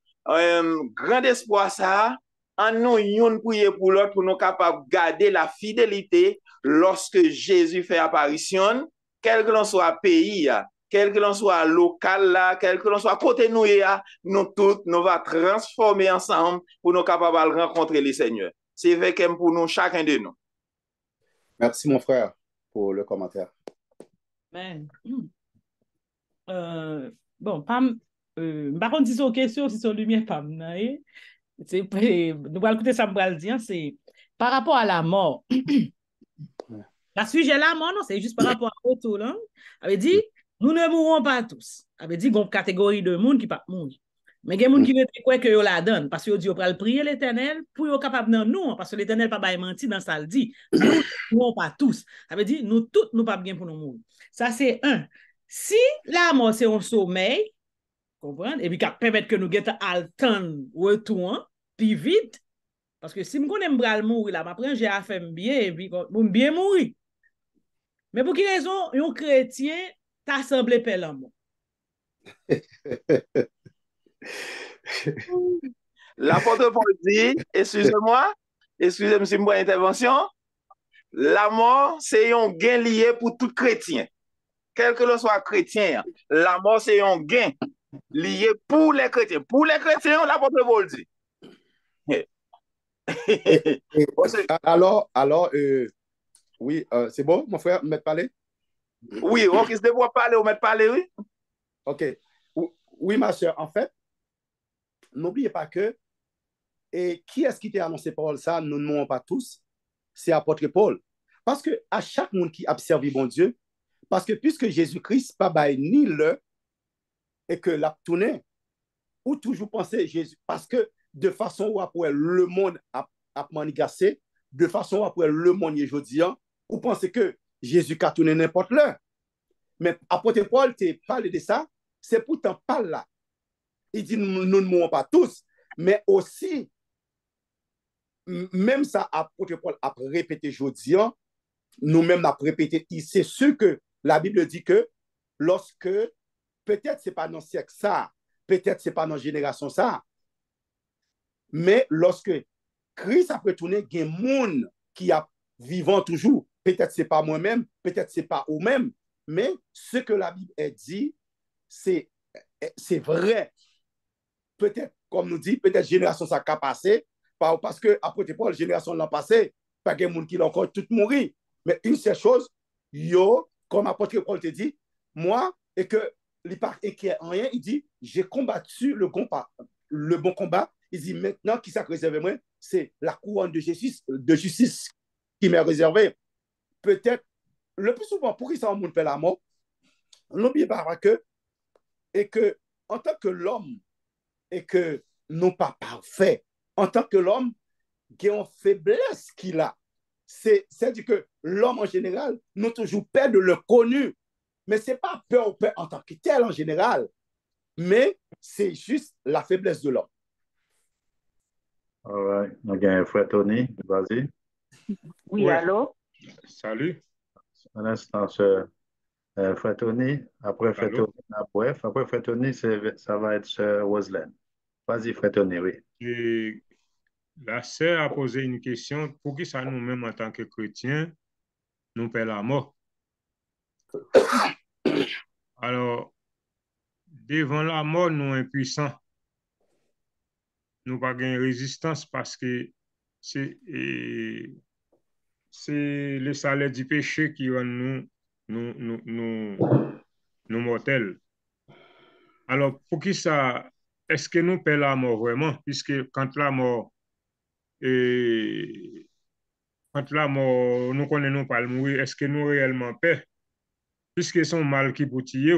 grand espoir ça, en nous yon prier pour l'autre pour nous capables garder la fidélité lorsque Jésus fait apparition, quel que soit pays, quel que soit local là, quel que soit côté nous nous tous nous va transformer ensemble pour nous capables de rencontrer le Seigneur. C'est vrai pour nous chacun de nous. Merci mon frère pour le commentaire. Amen. Bon, Pam, par contre, si c'est une question, si c'est lumière, Pam, nous allons écouter ça, me dire, c'est par rapport à la mort. La sujet la mort, non, c'est juste par rapport à retour, là. Avait dit, nous ne mourrons pas tous. Avait dit, il y a une catégorie de monde qui ne peut pas mourir. Mais il y a des gens qui veulent quoi que vous la donne, parce que Dieu va prier l'Éternel pour être capable de nous, parce que l'Éternel n'a pas menti dans ça, le dit. Nous ne mourrons pas tous. Ça veut dire, nous tous, nous pas bien pour nous mourir. Ça, c'est un. Si la mort, c'est un sommeil, comprendre, et puis qu'à permettre que nous guettons à le temps retour, puis vite, parce que si je connais me mourir là, après j'ai à faire bien, et puis bien mourir. Mais pour quelle raison, un chrétien t'a semblé pelle mort? L'apôtre Paul dit, excusez-moi si je me intervention, la mort, c'est un gain lié pour tout chrétien. Quel que soit chrétien, la mort, c'est un gain lié pour les chrétiens. Pour les chrétiens, l'apôtre Paul dit. Alors, oui, c'est bon, mon frère, me parler? Oui, on qui se doit parler, on met parler, oui. OK. Oui, ma soeur, en fait, n'oubliez pas que, et qui est-ce qui t'a annoncé Paul ça, nous ne mourrons pas tous, c'est apôtre Paul. Parce que à chaque monde qui a servi bon Dieu, parce que puisque Jésus-Christ pas bail ni le, et que l'a tourné, ou toujours penser Jésus, parce que de façon où après le monde a manigassé, de façon où après le monde est aujourd'hui, ou pensez que Jésus a tourné n'importe l'heure. Mais apôtre Paul te parle de ça, c'est pourtant pas là. Il dit nous ne mourrons pas tous, mais aussi, même ça, apôtre Paul a répété aujourd'hui, nous-mêmes avons répété, c'est sûr que la Bible dit que lorsque, peut-être ce n'est pas dans le siècle ça, peut-être ce n'est pas dans la génération ça, mais lorsque Christ a retourné, il y a des gens qui a vivant toujours. Peut-être ce n'est pas moi-même, peut-être ce n'est pas vous-même, mais ce que la Bible a dit, c'est vrai. Peut-être, comme nous dit, peut-être génération ça a passé, parce que après Paul, génération l'an passé, pas de gens qui l'ont encore tout mourir. Mais une seule chose, comme apôtre Paul te dit, moi, et que il pas inquiet en rien, il dit, j'ai combattu le bon combat. Il dit, maintenant, qui s'est réservé moi, c'est la couronne de justice qui m'est réservée. Peut-être, le plus souvent, pour qui ça on fait la mort, n'oubliez pas que, et que, en tant que l'homme, et que non pas parfait, en tant que l'homme, il y a une faiblesse qu'il a. C'est-à-dire que l'homme en général, nous toujours peur de le connu. Mais ce n'est pas peur en tant que tel en général, mais c'est juste la faiblesse de l'homme. All right. Ok, frère Tony, vas-y. Oui, allô? Salut. Un instant, frère Tony. Après frère Tony, bref. Après frère Tony, ça va être Roselaine. Vas-y, frère Tony, oui. Et la sœur a posé une question. Pour qui ça nous-mêmes, en tant que chrétiens, nous paie la mort? Alors, devant la mort, nous impuissants. Nous pas gain résistance parce que c'est le salaire du péché qui rend nous mortels. Alors, pour qui ça, est-ce que nous paie la mort vraiment? Puisque quand la mort, nous connaissons pas le mourir, est-ce que nous réellement paie? Puisque son mal qui pour tuer,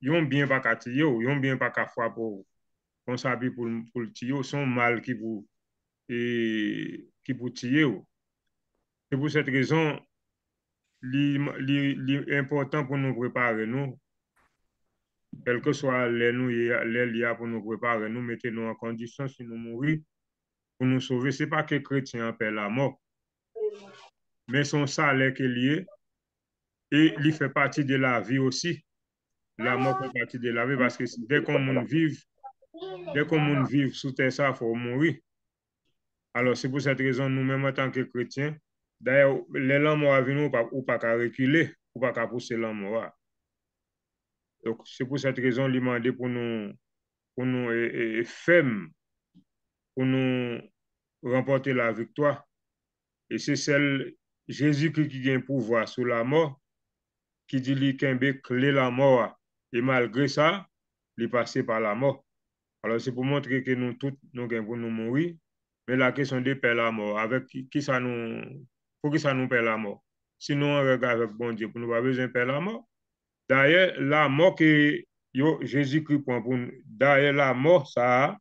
ils ont bien pas qu'à tuer, ils ont bien pas qu'à faire pour le tuer, son mal qui qui pour tirer. C'est pour cette raison, l'important pour nous préparer, nous, quel que soit les liens pour nous préparer, nous mettez-nous en condition si nous mourir, pour nous sauver. Ce n'est pas que les chrétiens appellent la mort, mais son salaire qui est lié, et il fait partie de la vie aussi. La mort fait partie de la vie parce que dès qu'on vive sous terre, ça, il faut mourir. Alors, c'est pour cette raison, nous-mêmes, en tant que chrétiens, d'ailleurs, les morts à venir, ou pas qu'à reculer, ou pas qu'à pousser l'amour. Donc, c'est pour cette raison, demander pour nous fermes, pour nous remporter la victoire. Et c'est celle, Jésus-Christ qui a un pouvoir sur la mort, qui dit qu'il a clé la mort. Et malgré ça, il est passé par la mort. Alors, c'est pour montrer que nous tous, nous gagnons pour nous mourir. Mais la question de paix la mort, avec qui ça nous, pour qui ça nous paie la mort? Sinon, on regarde avec bon Dieu, pour nous pas besoin de paix la mort. D'ailleurs, la mort que Jésus-Christ prend pour nous, d'ailleurs, la mort, ça,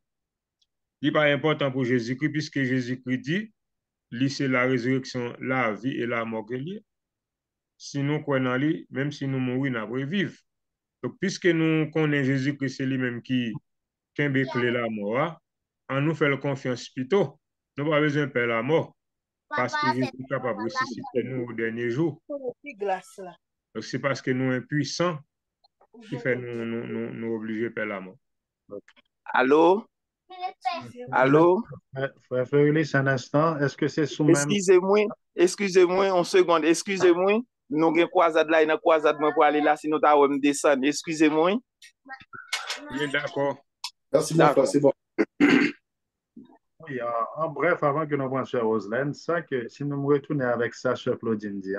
n'est pas important pour Jésus-Christ, puisque Jésus-Christ dit, c'est la résurrection, la vie et la mort qu'il y a. Si nous croyons en lui, même si nous mourons, nous allons vivre. Donc, puisque nous connaissons Jésus-Christ, c'est lui-même qui a clé la mort, on nous fait confiance plutôt. Nous n'avons pas besoin de faire la mort. Parce que Jésus est capable de ressusciter nous au dernier jour. Donc, c'est parce que nous sommes impuissants qui fait nous obliger de faire la mort. Allô? Allô? Frère Frélis, un instant, est-ce que c'est sous même... Excusez-moi, une seconde, excusez-moi. Nous avons une croisade là, une croisade pour aller là, sinon nous allons descendre. Excusez-moi. Oui, d'accord. Merci, mon frère, c'est bon. Oui, en bref, avant que nous prenions Roselaine, ça que si nous me retournons avec ça, Sœur Claudine dit,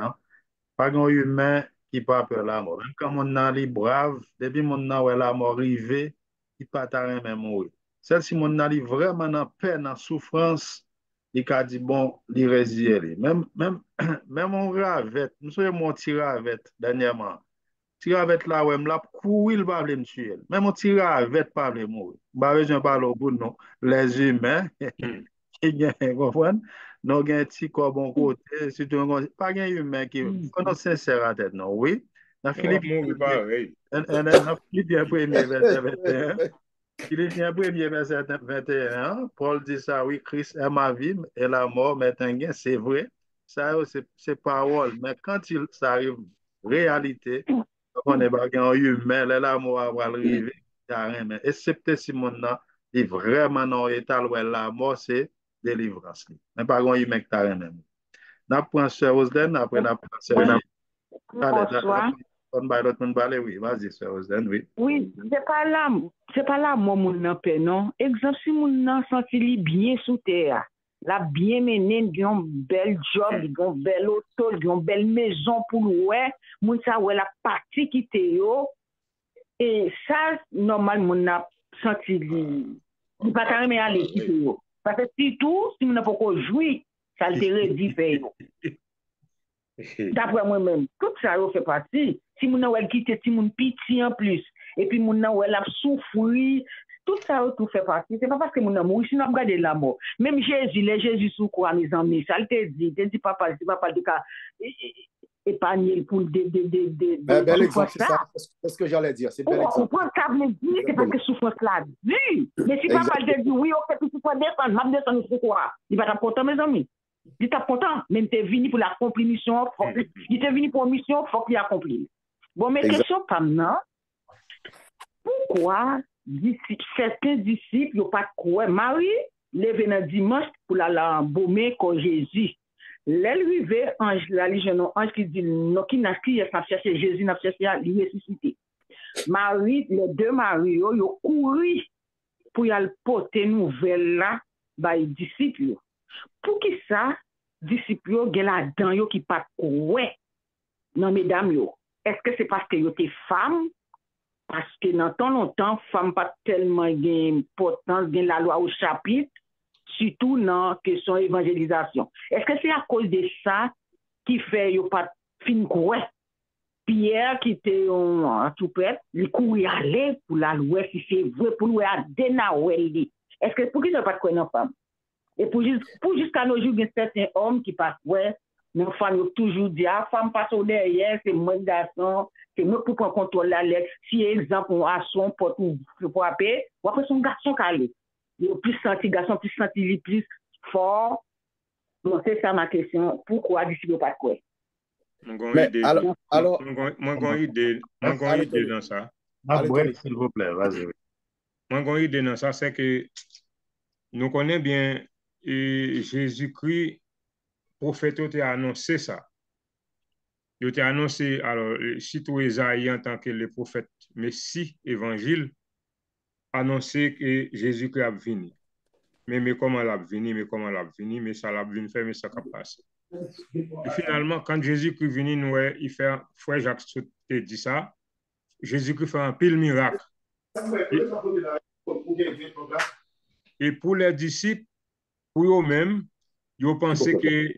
pas grand humain qui pas peur la mort. Même quand mon nan li brave, depuis mon nan ouais la mort arrivée, il pas ta même mourir. Celle si mon nan li vraiment en peine, en souffrance, il a dit bon, il résilier. Même on ravette, nous sommes mon tiravette dernièrement. Tiravette là ouais m'la courir il va me tuer. Même mon tiravette pas me mourir. Pas besoin de parler au bout non, les humains qui gagnent, comprendre? Nous avons un petit corps bon côté, surtout pas un humain qui est sincère à tête, non, oui. Dans Philippiens 1er, verset 21, Philippiens 1er, verset 21, Paul dit ça, oui, Christ est ma vie et la mort m'est un gain, c'est vrai, ça c'est parole, mais quand ça arrive, réalité, on est pas un humain, la mort va arriver, il n'y a rien, mais excepté si mon nom est vraiment dans l'état où la mort, c'est délivrance. Mais pas grand humain qui t'a rien. N'a pas Sœur Roselaine, après n'a pas Sœur. Bonsoir. On va l'autre monde parler, oui. Vas-y, Sœur Roselaine, oui. Oui, c'est pas là, moi, mon nan paix, non. Exemple, si mon nan senti li bien sous terre, la bien mené, il a un bel job, il a un bel auto, il a une belle maison pour louer, mon sa ouais la partie qui te yo, et ça, normal, mon nan senti li, il pas carrément aller qui te yo. Parce que si tout, si mon n'a pas jouir, ça le réduit fait yo. D'après moi-même, tout ça fait partie. Si mon n'a quitté, si mon pitié en plus, et puis mon n'a a souffri, tout ça tout fait partie. C'est pas parce que mon n'a mouru, sinon regarder la mort. Même Jésus sous quoi, mes amis, ça te dit papa de cas épargner pour bel exemple, c'est ça. C'est ce que j'allais dire. C'est bel exemple. On comprend ça veut dire, c'est parce que souffrance là dit. Mais si papa te dit oui, ok, tu peux descendre, m'a descendre pour quoi? Il va t'apporter, mes amis. Il est content, même tu es venu pour l'accomplir mission, il est venu pour une mission, il faut qu'il accomplit. Bon, mais question pas maintenant, pourquoi certains disciples n'ont pas quoi Marie levé dans dimanche pour l'embaumer comme Jésus. L'arrivée, la légion, ange qui dit non, qui n'a cherché Jésus, n'a cherché à lui ressusciter. Marie, les deux Marie, ils ont couru pour y aller porter nouvelle là, les disciples. Pour qui ça, disciples ont là-dedans yo qui pas quoi non mesdames yo. Est-ce que c'est parce que yo étaient femmes? Parce que dans tant longtemps, femmes pas tellement d'importance dans la loi au chapitre, surtout dans la question évangélisation. Est-ce que c'est à cause de ça qui fait yo pas fin quoi? Pierre qui était en tout près, il courait aller pour la loi si c'est vrai pour lui à Denaweli. Est-ce que pour qui ça pas quoi non femme? Et pour jusqu'à nos jours, il y a certains hommes qui passent, ouais, nos femmes ont toujours dit, ah, femme passe au derrière, c'est moi le garçon, c'est moi pour prendre contrôle la lettre. Si, exemple, on a son pote ou frapper, ou après son garçon calé. Il est plus senti, garçon plus senti, il est plus fort. Donc, c'est ça ma question. Pourquoi disciple pas de quoi? Moi, alors, idée dans ça. Bref, s'il vous plaît, vas-y. Moi, idée dans ça, c'est que nous connaissons bien Jésus-Christ, prophète, a annoncé ça. Il a annoncé, alors, surtout Esaïe en tant que le prophète Messie, évangile, annoncé que Jésus-Christ a venu. Mais comment l'a venu, mais ça l'a venu faire, mais ça n'a pas passé. Et finalement, quand Jésus-Christ est venu, il fait, frère Jacques te dit ça, Jésus-Christ fait un pile miracle. Et pour les disciples, pour eux-mêmes, ils pensaient que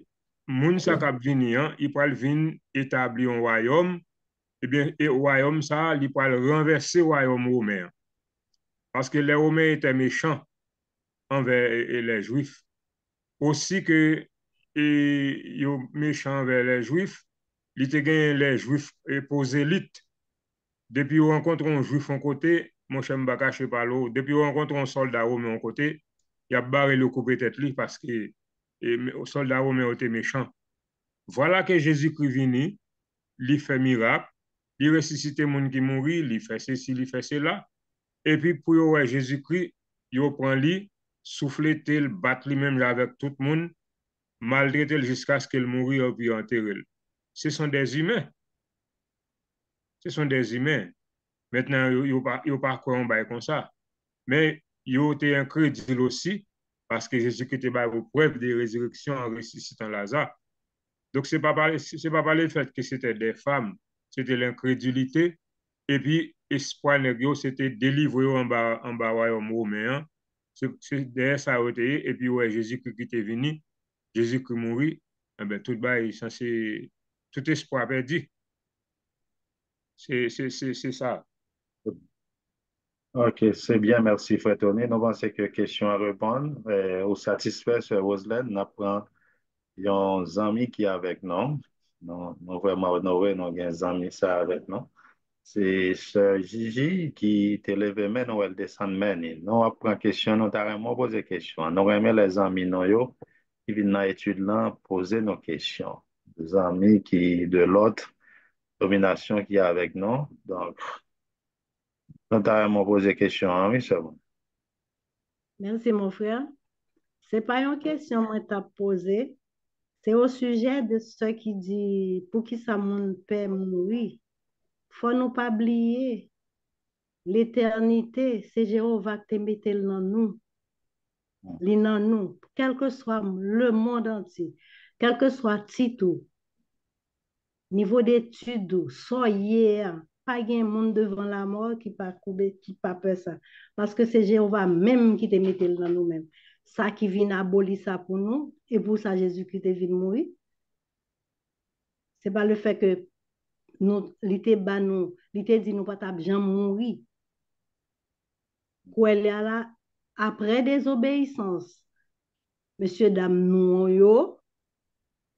moun sa k'ap vini, il peut venir établir un royaume, et bien, et royaume ça, il peut renverser le royaume romain. Parce que les Romains étaient méchants envers les Juifs. Aussi que ils sont méchants envers les Juifs, ils étaient gagné les Juifs et prosélytes. Depuis qu'ils rencontrent un Juif en côté, mon cher Mbakache Palo, depuis qu'ils rencontrent un soldat romain en côté, il a barré le coup peut-être parce que les soldats romains étaient méchants. Voilà que Jésus-Christ venu, il fait miracle, il ressuscite les gens qui mourent, il fait ceci, il fait cela. Et puis pour voir Jésus-Christ, il prend lui, souffle tel, battre lui-même avec tout le monde, maltraiter jusqu'à ce qu'il mourit puis enterrer. Ce sont des humains. Ce sont des humains. Maintenant, ils n'ont pas quoi on bail comme ça. Mais ils ont été incrédules aussi, parce que Jésus-Christ était une preuve de résurrection en ressuscitant Lazare. Donc, ce n'est pas par le fait que c'était des femmes, c'était l'incrédulité. Et puis, espoir négro, c'était délivré en bas royaume romain. C'est derrière ça, et puis, ouais, Jésus-Christ qui était venu, Jésus-Christ mourit, eh ben, tout espoir perdu. C'est ça. Ok, c'est bien, merci Frère Tony. Nous avons quelques questions à répondre. Au satisfait, Sœur Roselaine, nous avons un ami qui est avec nous. Nous vraiment honorés, nous avons un ami ça avec nous. C'est Sœur Gigi qui t'est levé, mais nous elle descend mais nous avons question, nous avons posé question. Nous avons les amis nous qui viennent dans l'étude là poser nos questions. Des amis qui de l'autre domination qui est avec nous. Donc, nous avons posé question, hein, oui, c'est bon. Merci, mon frère. Ce n'est pas une question que tu as posée. C'est au sujet de ce qui dit pour qui ça mon père mourir. Faut nous pas oublier l'éternité, c'est Jéhovah qui te mette dans nous. Dans nous, quel que soit le monde entier, quel que soit titre, niveau d'études, soyez, pas de monde devant la mort qui pas peur ça. Parce que c'est Jéhovah même qui te mette dans nous-mêmes. Ça qui vient abolir ça pour nous, et pour ça Jésus-Christ est venu mourir. Ce n'est pas le fait que nous, l'été dit nous pas jamais mourir. Quoi est là, après désobéissance, monsieur, dame, nous, yo,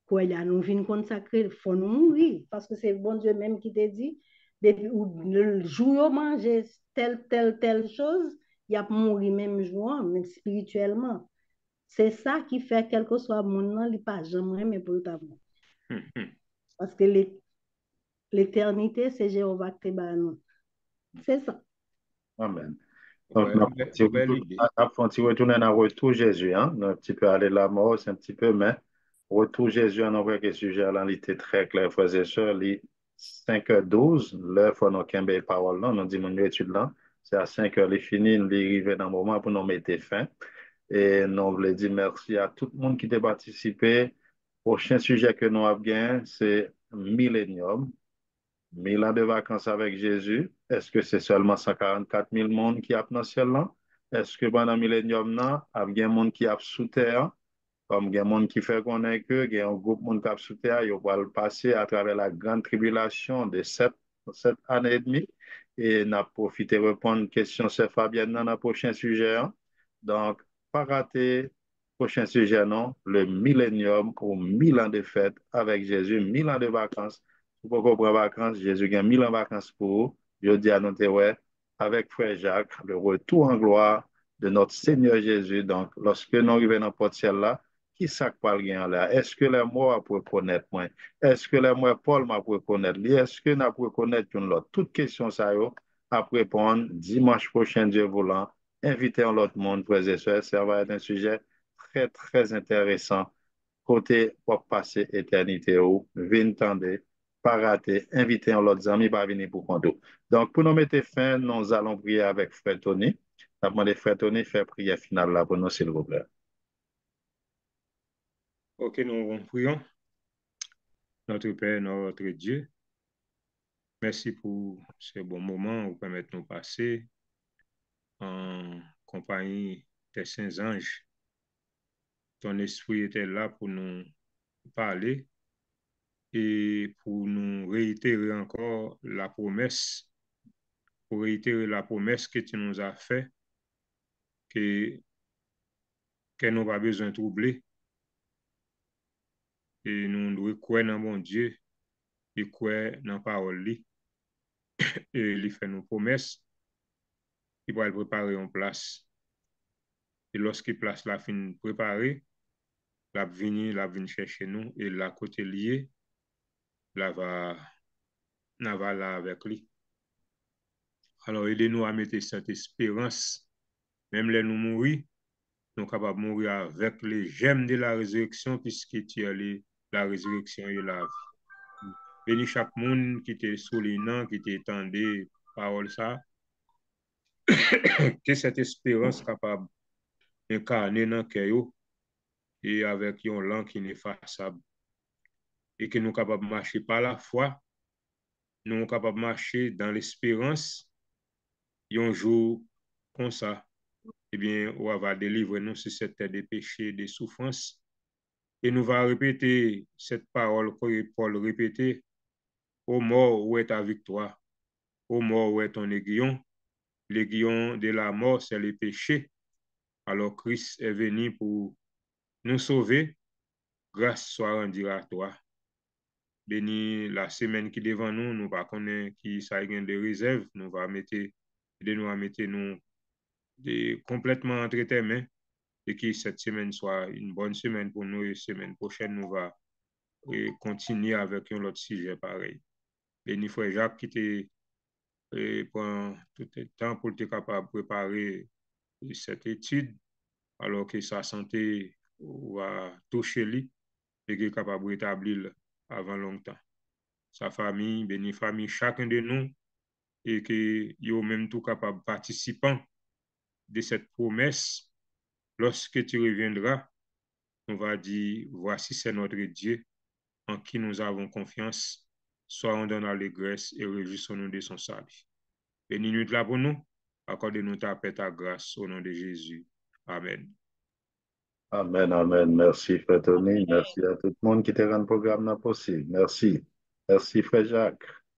quoi est nous venons consacrer, il faut nous mourir. Parce que c'est bon Dieu même qui te dit, depuis le jour où manger telle chose, il y a mourir même jour, même spirituellement. C'est ça qui fait quel que soit mon nom, il n'y a pas jamais mais pour t'avoir. Parce que l'éternité, c'est Jéhovah qui te nous. C'est ça. Amen. Donc, on retourner dans retour Jésus, hein? Un petit peu aller la mort, c'est un petit peu, mais retour Jésus, on voit que le sujet là, il était très clair, frères et sœurs, 5h12, l'heure pour nous camber parole là, nous disons mon étude là, c'est à 5h, il fini, il arrive dans le moment pour nous mettre fin. Et nous voulons dire merci à tout le monde qui a participé. Prochain sujet que nous avons gagné, c'est Millennium. 1000 ans de vacances avec Jésus. Est-ce que c'est seulement 144 000 monde qui a dans le ciel là? Est-ce que pendant le millénium là, il y a des gens qui a sous terre? Comme il y a des gens qui fait connaître que il y a un groupe de monde qui a sous terre, ils vont passer à travers la grande tribulation de 7 années et demie. Et n'a profité de répondre à une question, c'est Fabienne dans le prochain sujet. Donc, pas rater prochain sujet, non, le millénium ou 1000 ans de fête avec Jésus, 1000 ans de vacances. Pour qu'on prenne vacances, Jésus gagne 1000 ans de vacances pour vous. Je dis à nous, ouais, avec Frère Jacques, le retour en gloire de notre Seigneur Jésus. Donc, lorsque nous arrivons dans le ciel là, qui ça pas le gain là? Est-ce que les morts pour connaître moi? Est-ce que les morts Paul m'a pour connaître lui? Est-ce que nous pour connaître une autre? Toutes questions ça yo, à répondre dimanche prochain, Dieu voulant. Invitez l'autre monde, frères et sœurs. Ça va être un sujet très, très intéressant. Côté pour passer éternité ou, venez tendre, pas rater, invitez l'autre ami, pas venir pour compte. Donc, pour nous mettre fin, nous allons prier avec Frère Tony. Je demande Frère Tony faire prière finale là pour nous, s'il vous plaît. Ok, nous prions. Notre Père, notre Dieu, merci pour ce bon moment où permettre nous passer en compagnie des saints anges. Ton esprit était là pour nous parler et pour nous réitérer encore la promesse, pour réitérer la promesse que tu nous as fait, que nous pas besoin de troubler. Et nous devons croire dans mon Dieu et croire dans la parole. Et il fait nos promesses, il va préparer en place. Et lorsqu'il place la fin préparée, la vient chercher nous et la côté lié, la va là avec lui. Alors, aidez-nous à mettre cette espérance, même les nous mourir, nous sommes capables de mourir avec les gemmes de la résurrection, puisque tu es la résurrection et la vie. Bénis chaque monde qui était soulignant, qui était étendu, parole ça, que cette espérance capable d'incarner dans le cœur et avec une langue qui n'est façable. Et que nous sommes capables de marcher par la foi, nous sommes capables de marcher dans l'espérance, et un jour comme ça, eh bien, on va délivrer nous sur cette terre des péchés, des souffrances. Et nous va répéter cette parole que Paul répétait, ô mort, où est ta victoire? Ô mort, où est ton aiguillon? L'aiguillon de la mort, c'est le péché. Alors Christ est venu pour nous sauver. Grâce soit rendue à toi. Béni la semaine qui est devant nous, nous ne connaissons pas qui ça gagne de réserve. Nous va mettre, nous à mettre nous complètement entre tes mains et que cette semaine soit une bonne semaine pour nous et la semaine prochaine, nous va continuer avec un autre sujet pareil. Béni frère Jacques qui prend tout le temps pour être capable de préparer cette étude alors que sa santé va toucher lui et qu'il est capable de rétablir avant longtemps. Sa famille, béni famille, chacun de nous et que yo même tout capable participant de cette promesse. Lorsque tu reviendras, on va dire, voici c'est notre Dieu en qui nous avons confiance. Soyons dans l'allégresse et réjouissons-nous de son salut. Bénis-nous là pour nous, accorde-nous ta paix, ta grâce au nom de Jésus. Amen. Amen, amen. Merci, Frère Tony. Merci à tout le monde qui te rend le programme possible. Merci. Merci, Frère Jacques.